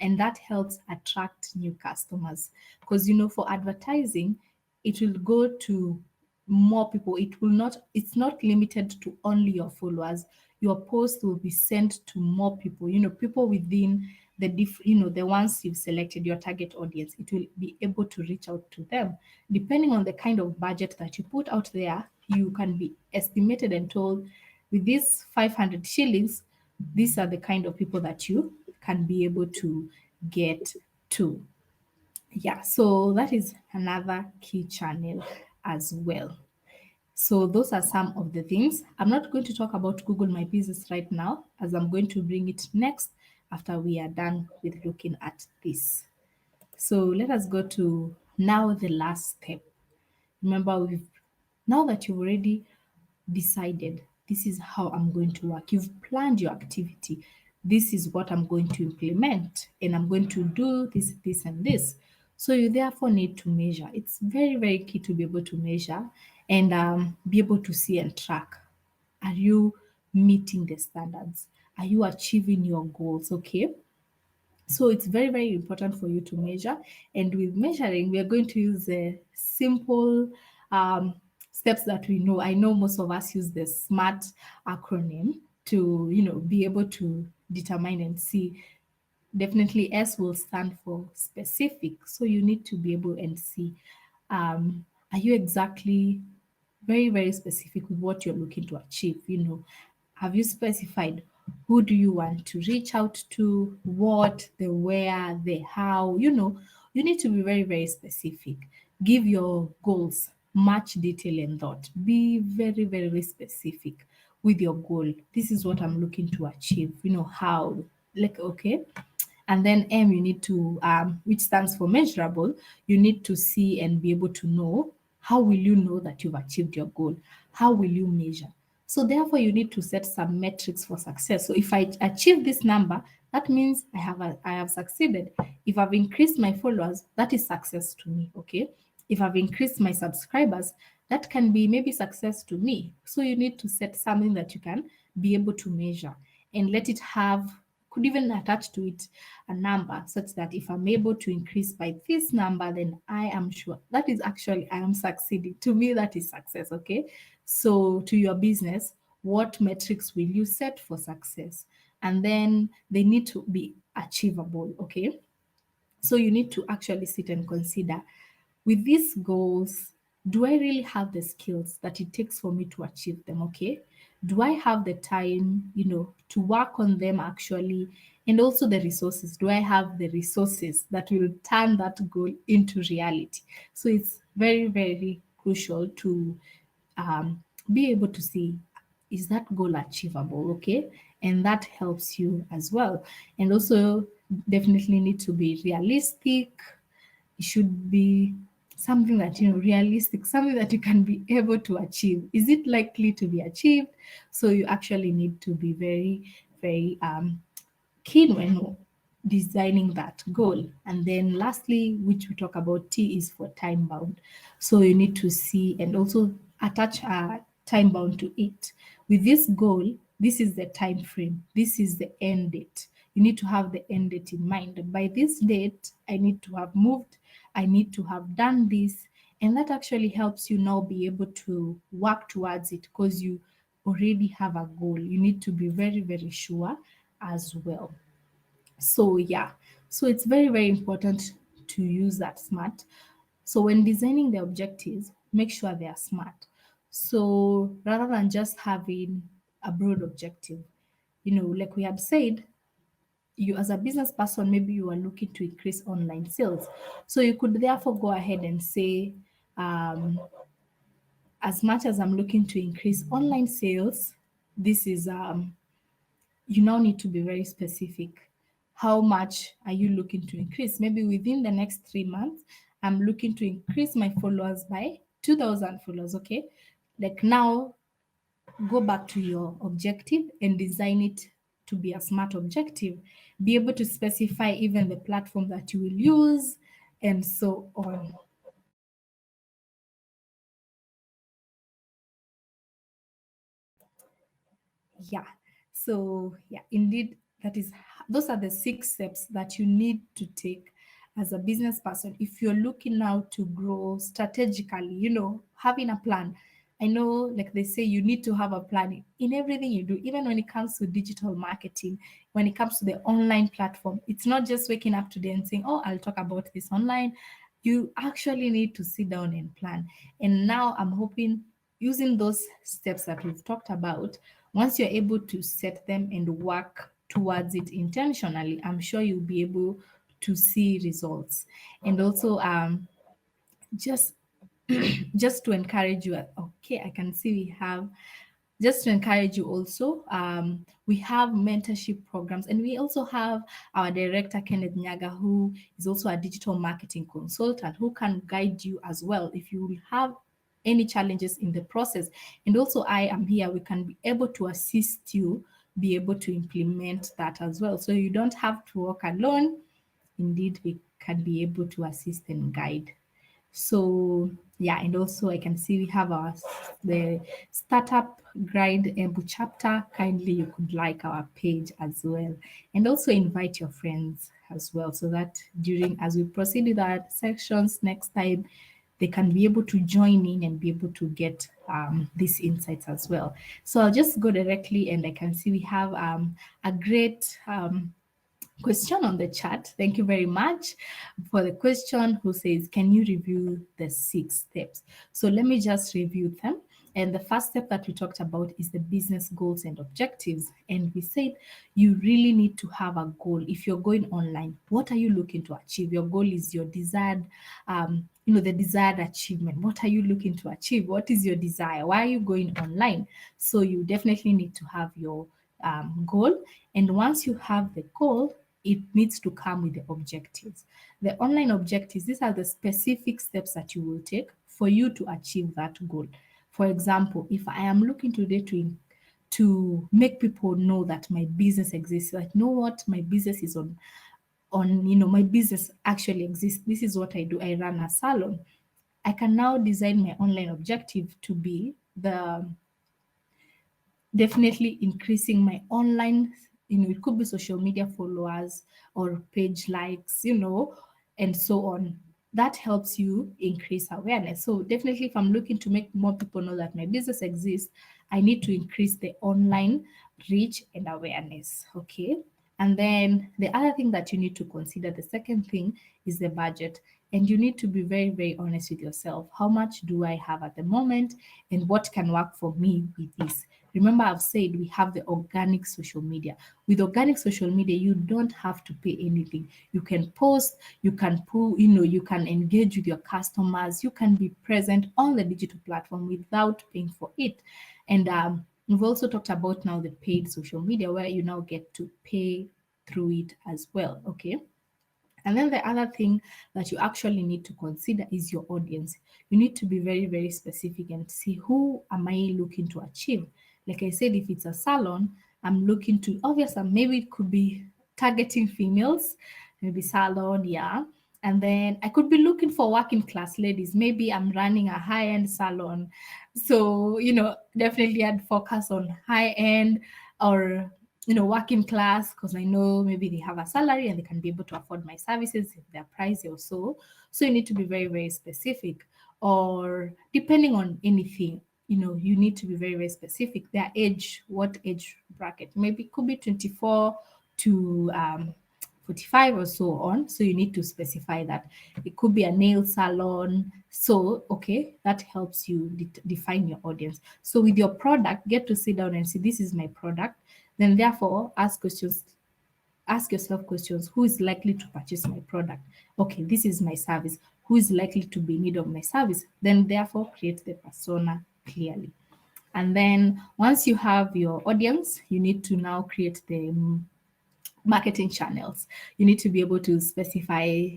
And that helps attract new customers, because for advertising, it will go to more people. It's not limited to only your followers. Your post will be sent to more people, people within the ones you've selected, your target audience. It will be able to reach out to them. Depending on the kind of budget that you put out there, you can be estimated and told, with these 500 shillings, these are the kind of people that you can be able to get to. Yeah, so that is another key channel as well. So those are some of the things. I'm not going to talk about Google My Business right now, as I'm going to bring it next after we are done with looking at this. So let us go to now the last step. Remember, now that you've already decided this is how I'm going to work, you've planned your activity, this is what I'm going to implement, and I'm going to do this, this, and this. So you therefore need to measure. It's very, very key to be able to measure and be able to see and track. Are you meeting the standards? Are you achieving your goals? Okay. So it's very, very important for you to measure. And with measuring, we are going to use the simple steps that we know. I know most of us use the SMART acronym to, be able to determine and see. Definitely S will stand for specific. So you need to be able and see, are you exactly very, very specific with what you're looking to achieve? Have you specified who do you want to reach out to, what, the where, the how? You need to be very, very specific. Give your goals much detail and thought. Be very, very specific with your goal. This is what I'm looking to achieve. How, like, okay. And then M, you need to, which stands for measurable, you need to see and be able to know, how will you know that you've achieved your goal? How will you measure? So therefore, you need to set some metrics for success. So if I achieve this number, that means I have succeeded. If I've increased my followers, that is success to me, okay? If I've increased my subscribers, that can be maybe success to me. So you need to set something that you can be able to measure and let it have could even attach to it a number such that if I'm able to increase by this number, then I am sure that is actually I am succeeding. To me, that is success. Okay. So to your business, what metrics will you set for success? And then they need to be achievable. Okay. So you need to actually sit and consider, with these goals, do I really have the skills that it takes for me to achieve them? Okay. Do I have the time, to work on them actually? And also the resources. Do I have the resources that will turn that goal into reality? So it's very, very crucial to be able to see, is that goal achievable? Okay. And that helps you as well. And also definitely need to be realistic. It should be something that realistic, something that you can be able to achieve. Is it likely to be achieved? So you actually need to be very, very keen when designing that goal. And then lastly, which we talk about, T is for time bound. So you need to see and also attach a time bound to it. With this goal, this is the time frame, this is the end date. You need to have the end date in mind. By this date, I need to have moved, I need to have done this. And that actually helps you now be able to work towards it because you already have a goal. You need to be very, very sure as well. So yeah, so it's very, very important to use that SMART. So when designing the objectives, make sure they are smart. So rather than just having a broad objective, like we had said, you as a business person, maybe you are looking to increase online sales. So you could therefore go ahead and say, as much as I'm looking to increase online sales, this is you now need to be very specific. How much are you looking to increase? Maybe within the next 3 months, I'm looking to increase my followers by 2,000 followers. Okay. Like now, go back to your objective and design it to be a smart objective. Be able to specify even the platform that you will use and so on. Yeah. So yeah, indeed, those are the 6 steps that you need to take as a business person if you're looking now to grow strategically, having a plan. I know, like they say, you need to have a plan in everything you do, even when it comes to digital marketing, when it comes to the online platform. It's not just waking up today and saying, oh, I'll talk about this online. You actually need to sit down and plan. And now I'm hoping, using those steps that we've talked about, once you're able to set them and work towards it intentionally, I'm sure you'll be able to see results. And also, just just to encourage you, okay, I can see we have, just to encourage you also, we have mentorship programs, and we also have our director, Kenneth Nyaga, who is also a digital marketing consultant who can guide you as well if you have any challenges in the process. And also I am here, we can be able to assist you be able to implement that as well. So you don't have to work alone. Indeed, we can be able to assist and guide. So yeah, and also I can see we have the startup guide Embu chapter. Kindly, you could like our page as well, and also invite your friends as well, so that during as we proceed with our sections next time, they can be able to join in and be able to get these insights as well. So I'll just go directly, and I can see we have a great question on the chat. Thank you very much for the question, who says, can you review the 6 steps? So let me just review them. And the first step that we talked about is the business goals and objectives. And we said you really need to have a goal. If you're going online, what are you looking to achieve? Your goal is your desired, the desired achievement. What are you looking to achieve? What is your desire? Why are you going online? So you definitely need to have your goal. And once you have the goal, it needs to come with the objectives. The online objectives, these are the specific steps that you will take for you to achieve that goal. For example, if I am looking today to make people know that my business exists, like, know what, my business is on my business actually exists. This is what I do. I run a salon. I can now design my online objective to be the definitely increasing my online it could be social media followers or page likes, and so on. That helps you increase awareness. So definitely, if I'm looking to make more people know that my business exists, I need to increase the online reach and awareness. Okay. And then the other thing that you need to consider, the second thing, is the budget. And you need to be very, very honest with yourself. How much do I have at the moment? And what can work for me with this? Remember, I've said we have the organic social media. With organic social media, you don't have to pay anything. You can post, you can pull, you can engage with your customers, you can be present on the digital platform without paying for it. And we've also talked about now the paid social media where you now get to pay through it as well. Okay. And then the other thing that you actually need to consider is your audience. You need to be very, very specific and see, who am I looking to achieve? Like I said, if it's a salon, I'm looking to, obviously, maybe it could be targeting females, maybe salon, yeah. And then I could be looking for working class ladies. Maybe I'm running a high end salon. So, definitely I'd focus on high end or working class, because I know maybe they have a salary and they can be able to afford my services if they're pricey or so. So you need to be very, very specific. Or depending on anything, you need to be very, very specific. Their age, what age bracket? Maybe it could be 24 to 45 or so on. So you need to specify that. It could be a nail salon. So, okay, that helps you define your audience. So with your product, get to sit down and see, this is my product. Then therefore ask yourself questions. Who is likely to purchase my product? Okay, this is my service. Who is likely to be in need of my service? Then therefore create the persona clearly. And then once you have your audience, you need to now create the marketing channels. You need to be able to specify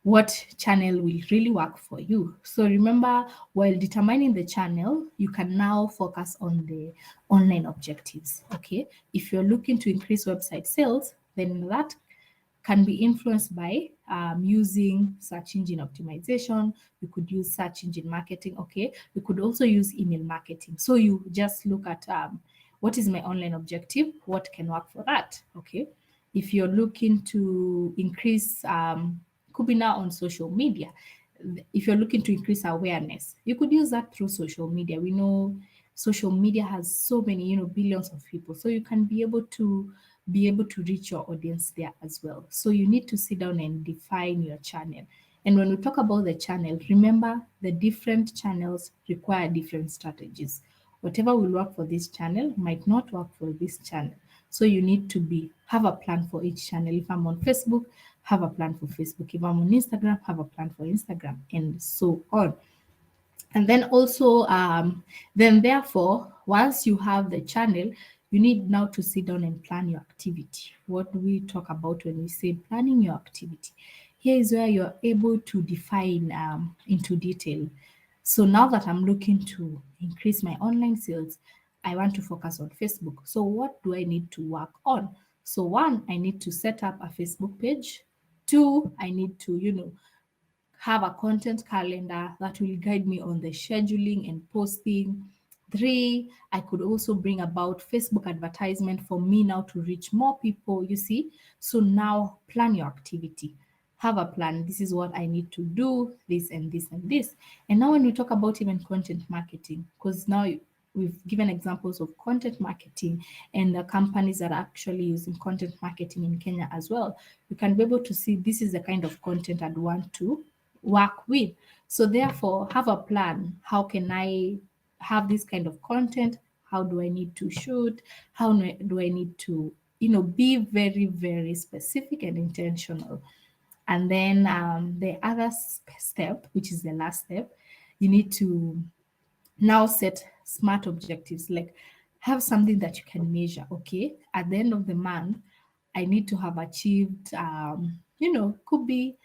what channel will really work for you. So remember, while determining the channel, you can now focus on the online objectives. Okay. If you're looking to increase website sales, then that can be influenced by using search engine optimization. You could use search engine marketing. Okay. You could also use email marketing. So you just look at what is my online objective? What can work for that? Okay. If you're looking to increase, could be now on social media. If you're looking to increase awareness, you could use that through social media. We know social media has so many, billions of people. So you can be able to reach your audience there as well. So you need to sit down and define your channel. And when we talk about the channel, remember the different channels require different strategies. Whatever will work for this channel might not work for this channel. So you need to have a plan for each channel. If I'm on Facebook, have a plan for Facebook. If I'm on Instagram, have a plan for Instagram, and so on. And then also, then therefore, once you have the channel, you need now to sit down and plan your activity. What do we talk about when we say planning your activity? Here is where you're able to define into detail. So now that I'm looking to increase my online sales, I want to focus on Facebook. So what do I need to work on? So one, I need to set up a Facebook page. Two, I need to, have a content calendar that will guide me on the scheduling and posting. Three, I could also bring about Facebook advertisement for me now to reach more people, you see. So now plan your activity. Have a plan. This is what I need to do, this and this and this. And now when we talk about even content marketing, because now we've given examples of content marketing and the companies that are actually using content marketing in Kenya as well, you can be able to see this is the kind of content I'd want to work with. So therefore, have a plan. How can I have this kind of content? How do I need to shoot? How do I need to, be very, very specific and intentional? And then the other step, which is the last step, you need to now set smart objectives, like have something that you can measure. Okay, at the end of the month, I need to have achieved, could be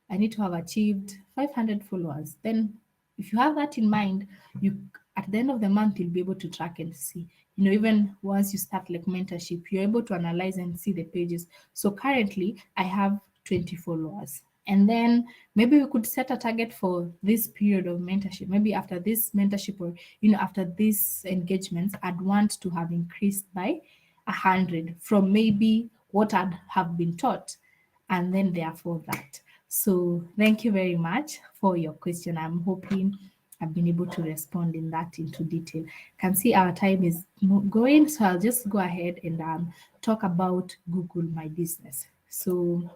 I need to have achieved 500 followers. Then if you have that in mind, you at the end of the month, you'll be able to track and see, even once you start like mentorship, you're able to analyze and see the pages. So currently I have 20 followers. And then maybe we could set a target for this period of mentorship. Maybe after this mentorship or, after these engagements, I'd want to have increased by 100 from maybe what I'd have been taught, and then therefore that. So thank you very much for your question. I'm hoping I've been able to respond in that into detail. Can see our time is going, so I'll just go ahead and talk about Google My Business. So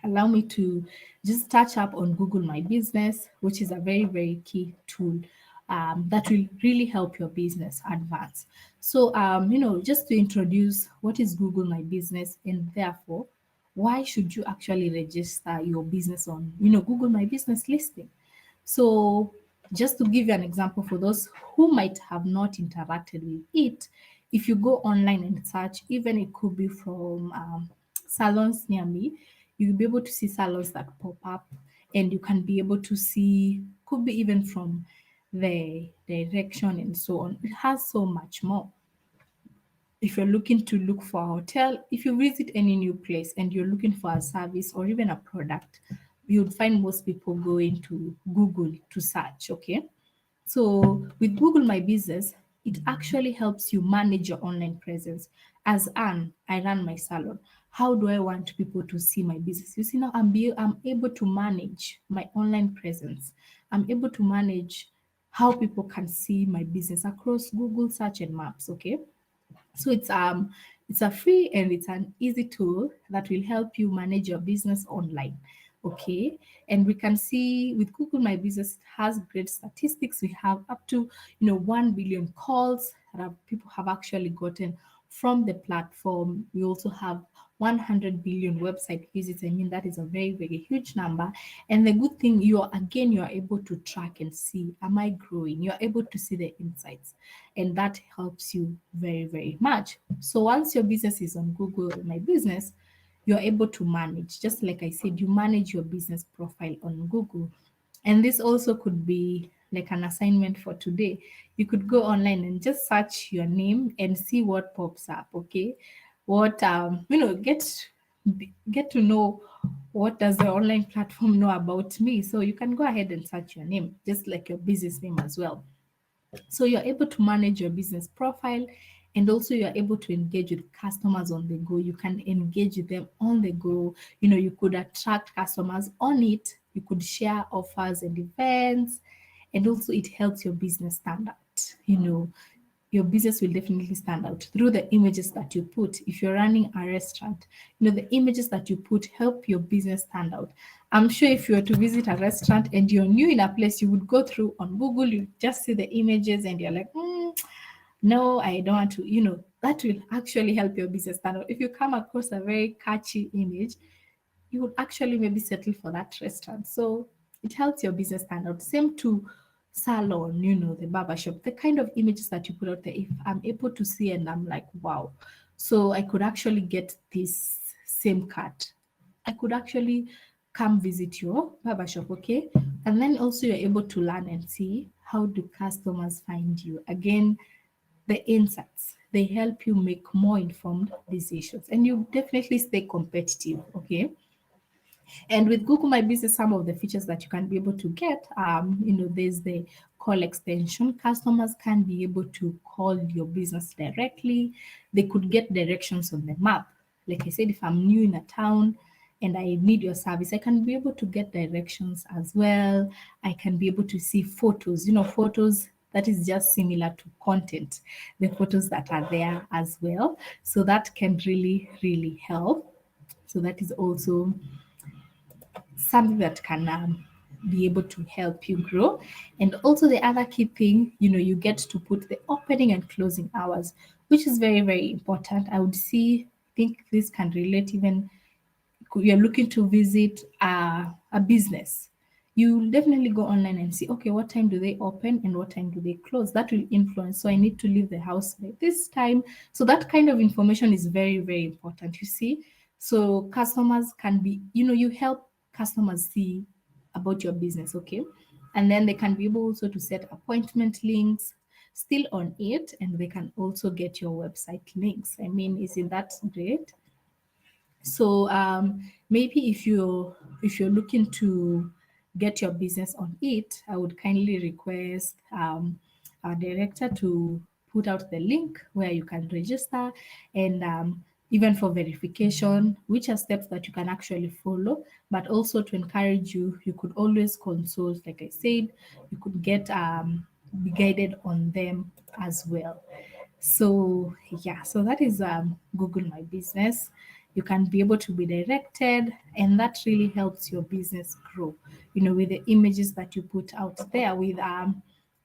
allow me to just touch up on Google My Business, which is a very, very key tool that will really help your business advance. So, just to introduce what is Google My Business, and therefore, why should you actually register your business on, Google My Business listing? So, just to give you an example for those who might have not interacted with it, if you go online and search, even it could be from salons near me, you'll be able to see salons that pop up, and you can be able to see, could be even from the direction and so on. It has so much more. If you're looking to look for a hotel, if you visit any new place and you're looking for a service or even a product, you'd find most people going to Google to search, okay? So with Google My Business, it actually helps you manage your online presence. As Anne, I run my salon. How do I want people to see my business? You see, now I'm able to manage my online presence. I'm able to manage how people can see my business across Google search and maps, okay? So it's a free and it's an easy tool that will help you manage your business online. Okay. And we can see with Google My Business, it has great statistics. We have up to 1 billion calls that people have actually gotten from the platform. We also have 100 billion website visits. I mean, that is a very, very huge number. And the good thing, you are able to track and see, am I growing? You're able to see the insights, and that helps you very, very much. So once your business is on Google My Business, you're able to manage, just like I said, you manage your business profile on Google. And this also could be like an assignment for today. You could go online and just search your name and see what pops up, okay? What get to know what does the online platform know about me. So you can go ahead and search your name, just like your business name as well. So you're able to manage your business profile, and also you're able to engage with customers on the go. You can engage with them on the go. You could attract customers on it. You could share offers and events, and also it helps your business stand out. Your business will definitely stand out through the images that you put. If you're running a restaurant, the images that you put help your business stand out. I'm sure if you were to visit a restaurant and you're new in a place, you would go through on Google, you just see the images and you're like, no, I don't want to, that will actually help your business stand out. If you come across a very catchy image, you would actually maybe settle for that restaurant. So it helps your business stand out. Same to salon, the barber shop, the kind of images that you put out there. If I'm able to see and I'm like, wow, so I could actually get this same cut. I could actually come visit your barber shop, okay? And then also you're able to learn and see how do customers find you. Again, the insights, they help you make more informed decisions, and you definitely stay competitive, okay? And with Google My Business, some of the features that you can be able to get, there's the call extension. Customers can be able to call your business directly. They could get directions on the map. Like I said, if I'm new in a town and I need your service, I can be able to get directions as well. I can be able to see photos, photos that is just similar to content, the photos that are there as well. So that can really, really help. So that is also something that can be able to help you grow. And also the other key thing, you get to put the opening and closing hours, which is very, very important. I would think this can relate even you're looking to visit a business. You definitely go online and see, okay, what time do they open and what time do they close? That will influence. So I need to leave the house by this time. So that kind of information is very, very important, you see. So customers can be, you help customers see about your business, okay? And then they can be able also to set appointment links still on it, and they can also get your website links. I mean, isn't that great? So maybe if you're looking to get your business on it, I would kindly request our director to put out the link where you can register, and even for verification, which are steps that you can actually follow, but also to encourage you, you could always consult, like I said, you could get be guided on them as well. So yeah, so that is Google My Business. You can be able to be directed, and that really helps your business grow, with the images that you put out there. With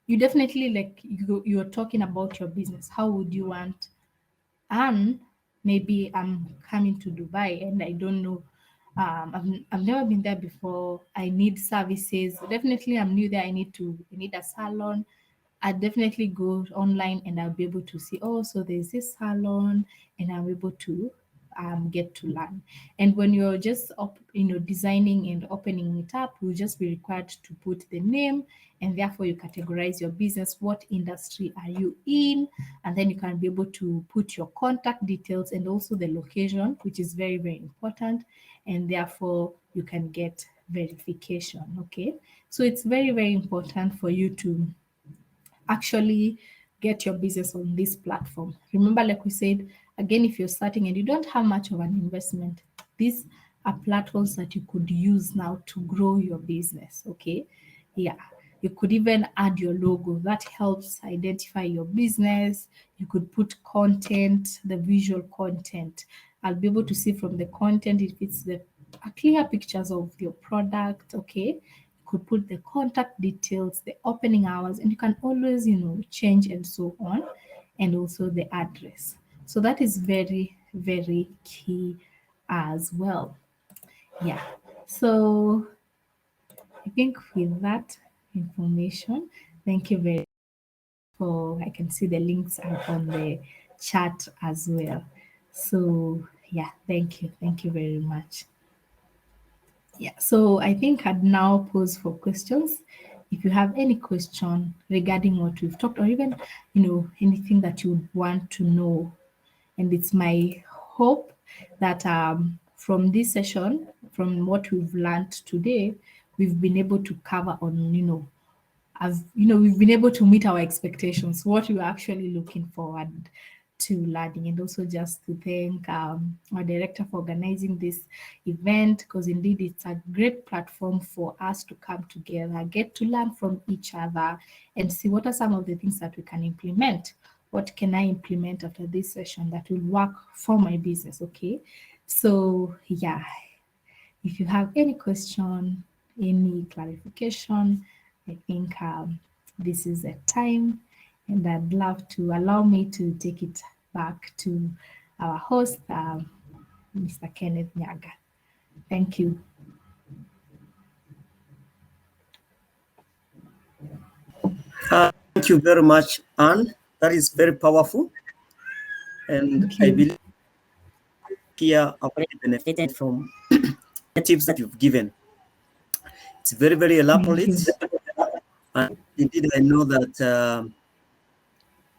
you definitely, like, you're talking about your business. How would you want, and maybe I'm coming to Dubai and I don't know, I've never been there before. I need services. Definitely, I'm new there. I need a salon. I definitely go online and I'll be able to see, oh, so there's this salon, and I'm able to get to learn. And when you're just designing and opening it up, you'll just be required to put the name, and therefore you categorize your business. What industry are you in? And then you can be able to put your contact details and also the location, which is very, very important. And therefore you can get verification. Okay. So it's very, very important for you to actually get your business on this platform. Remember, like we said, again, if you're starting and you don't have much of an investment, these are platforms that you could use now to grow your business. Okay. Yeah. You could even add your logo. That helps identify your business. You could put content, the visual content. I'll be able to see from the content if it's the clear pictures of your product. Okay, could put the contact details, the opening hours, and you can always, change and so on, and also the address. So that is very, very key as well. Yeah. So I think with that information, thank you very much for, I can see the links are on the chat as well. So yeah, thank you. Thank you very much. Yeah, so I think I'd now pose for questions. If you have any question regarding what we've talked, or even, anything that you would want to know. And it's my hope that from this session, from what we've learned today, we've been able to cover on, we've been able to meet our expectations, what we were actually looking forward to learning. And also just to thank our director for organizing this event, because indeed it's a great platform for us to come together, get to learn from each other, and see what are some of the things that we can implement. What can I implement after this session that will work for my business? Okay. So yeah, if you have any question, any clarification, I think this is the time, and I'd love to allow me to take it back to our host, Mr. Kenneth Nyaga. Thank you. Thank you very much, Anne. That is very powerful. And I believe here I've benefited from the tips that you've given. It's very, very elaborate. And indeed, I know that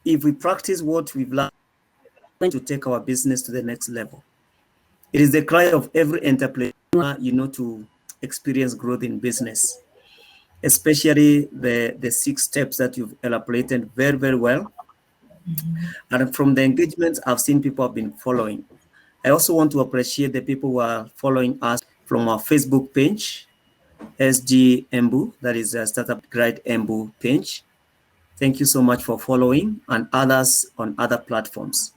if we practice what we've learned, we're going to take our business to the next level. It is the cry of every entrepreneur, to experience growth in business, especially the 6 steps that you've elaborated very, very well. And from the engagements I've seen people have been following. I also want to appreciate the people who are following us from our Facebook page, SG Embu, that is a Startup Guide Embu page. Thank you so much for following, and others on other platforms.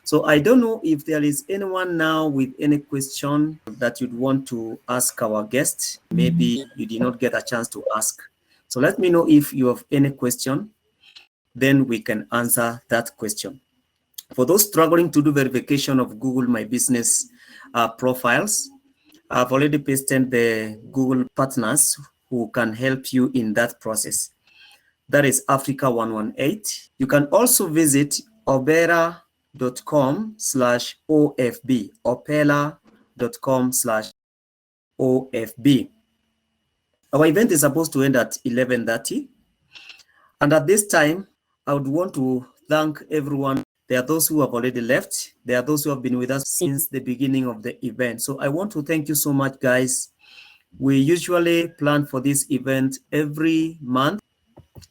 So I don't know if there is anyone now with any question that you'd want to ask our guest. Maybe you did not get a chance to ask. So let me know if you have any question, then we can answer that question. For those struggling to do verification of Google My Business profiles, I've already pasted the Google partners who can help you in that process. That is Africa 118. You can also visit opera.com/OFB, opera.com/OFB. Our event is supposed to end at 11:30. And at this time, I would want to thank everyone. There are those who have already left. There are those who have been with us since the beginning of the event. So I want to thank you so much, guys. We usually plan for this event every month.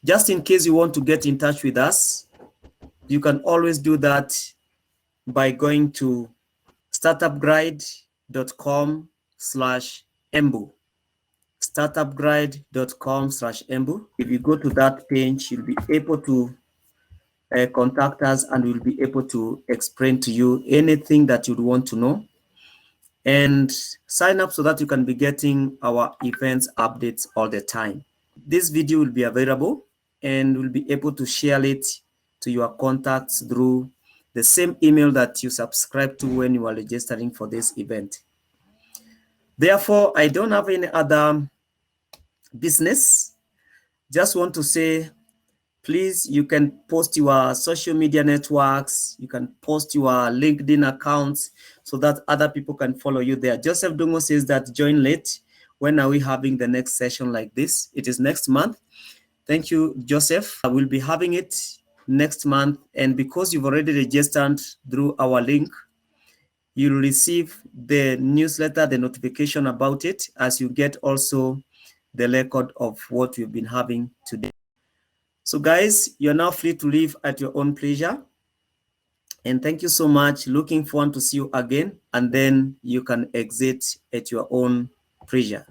Just in case you want to get in touch with us, You can always do that by going to startupguide.com/Embu. startupguide.com/Embu. If you go to that page, you'll be able to contact us and we'll be able to explain to you anything that you'd want to know. And sign up so that you can be getting our events updates all the time. This video will be available and we'll be able to share it to your contacts through the same email that you subscribe to when you are registering for this event. Therefore, I don't have any other business. Just want to say, please, you can post your social media networks, you can post your LinkedIn accounts so that other people can follow you there. Joseph Dungo says that join late. When are we having the next session like this? It is next month. Thank you, Joseph. I will be having it next month. And because you've already registered through our link, you'll receive the newsletter, the notification about it, as you get also the record of what we've been having today. So guys, you're now free to leave at your own pleasure. And thank you so much. Looking forward to see you again. And then you can exit at your own pleasure.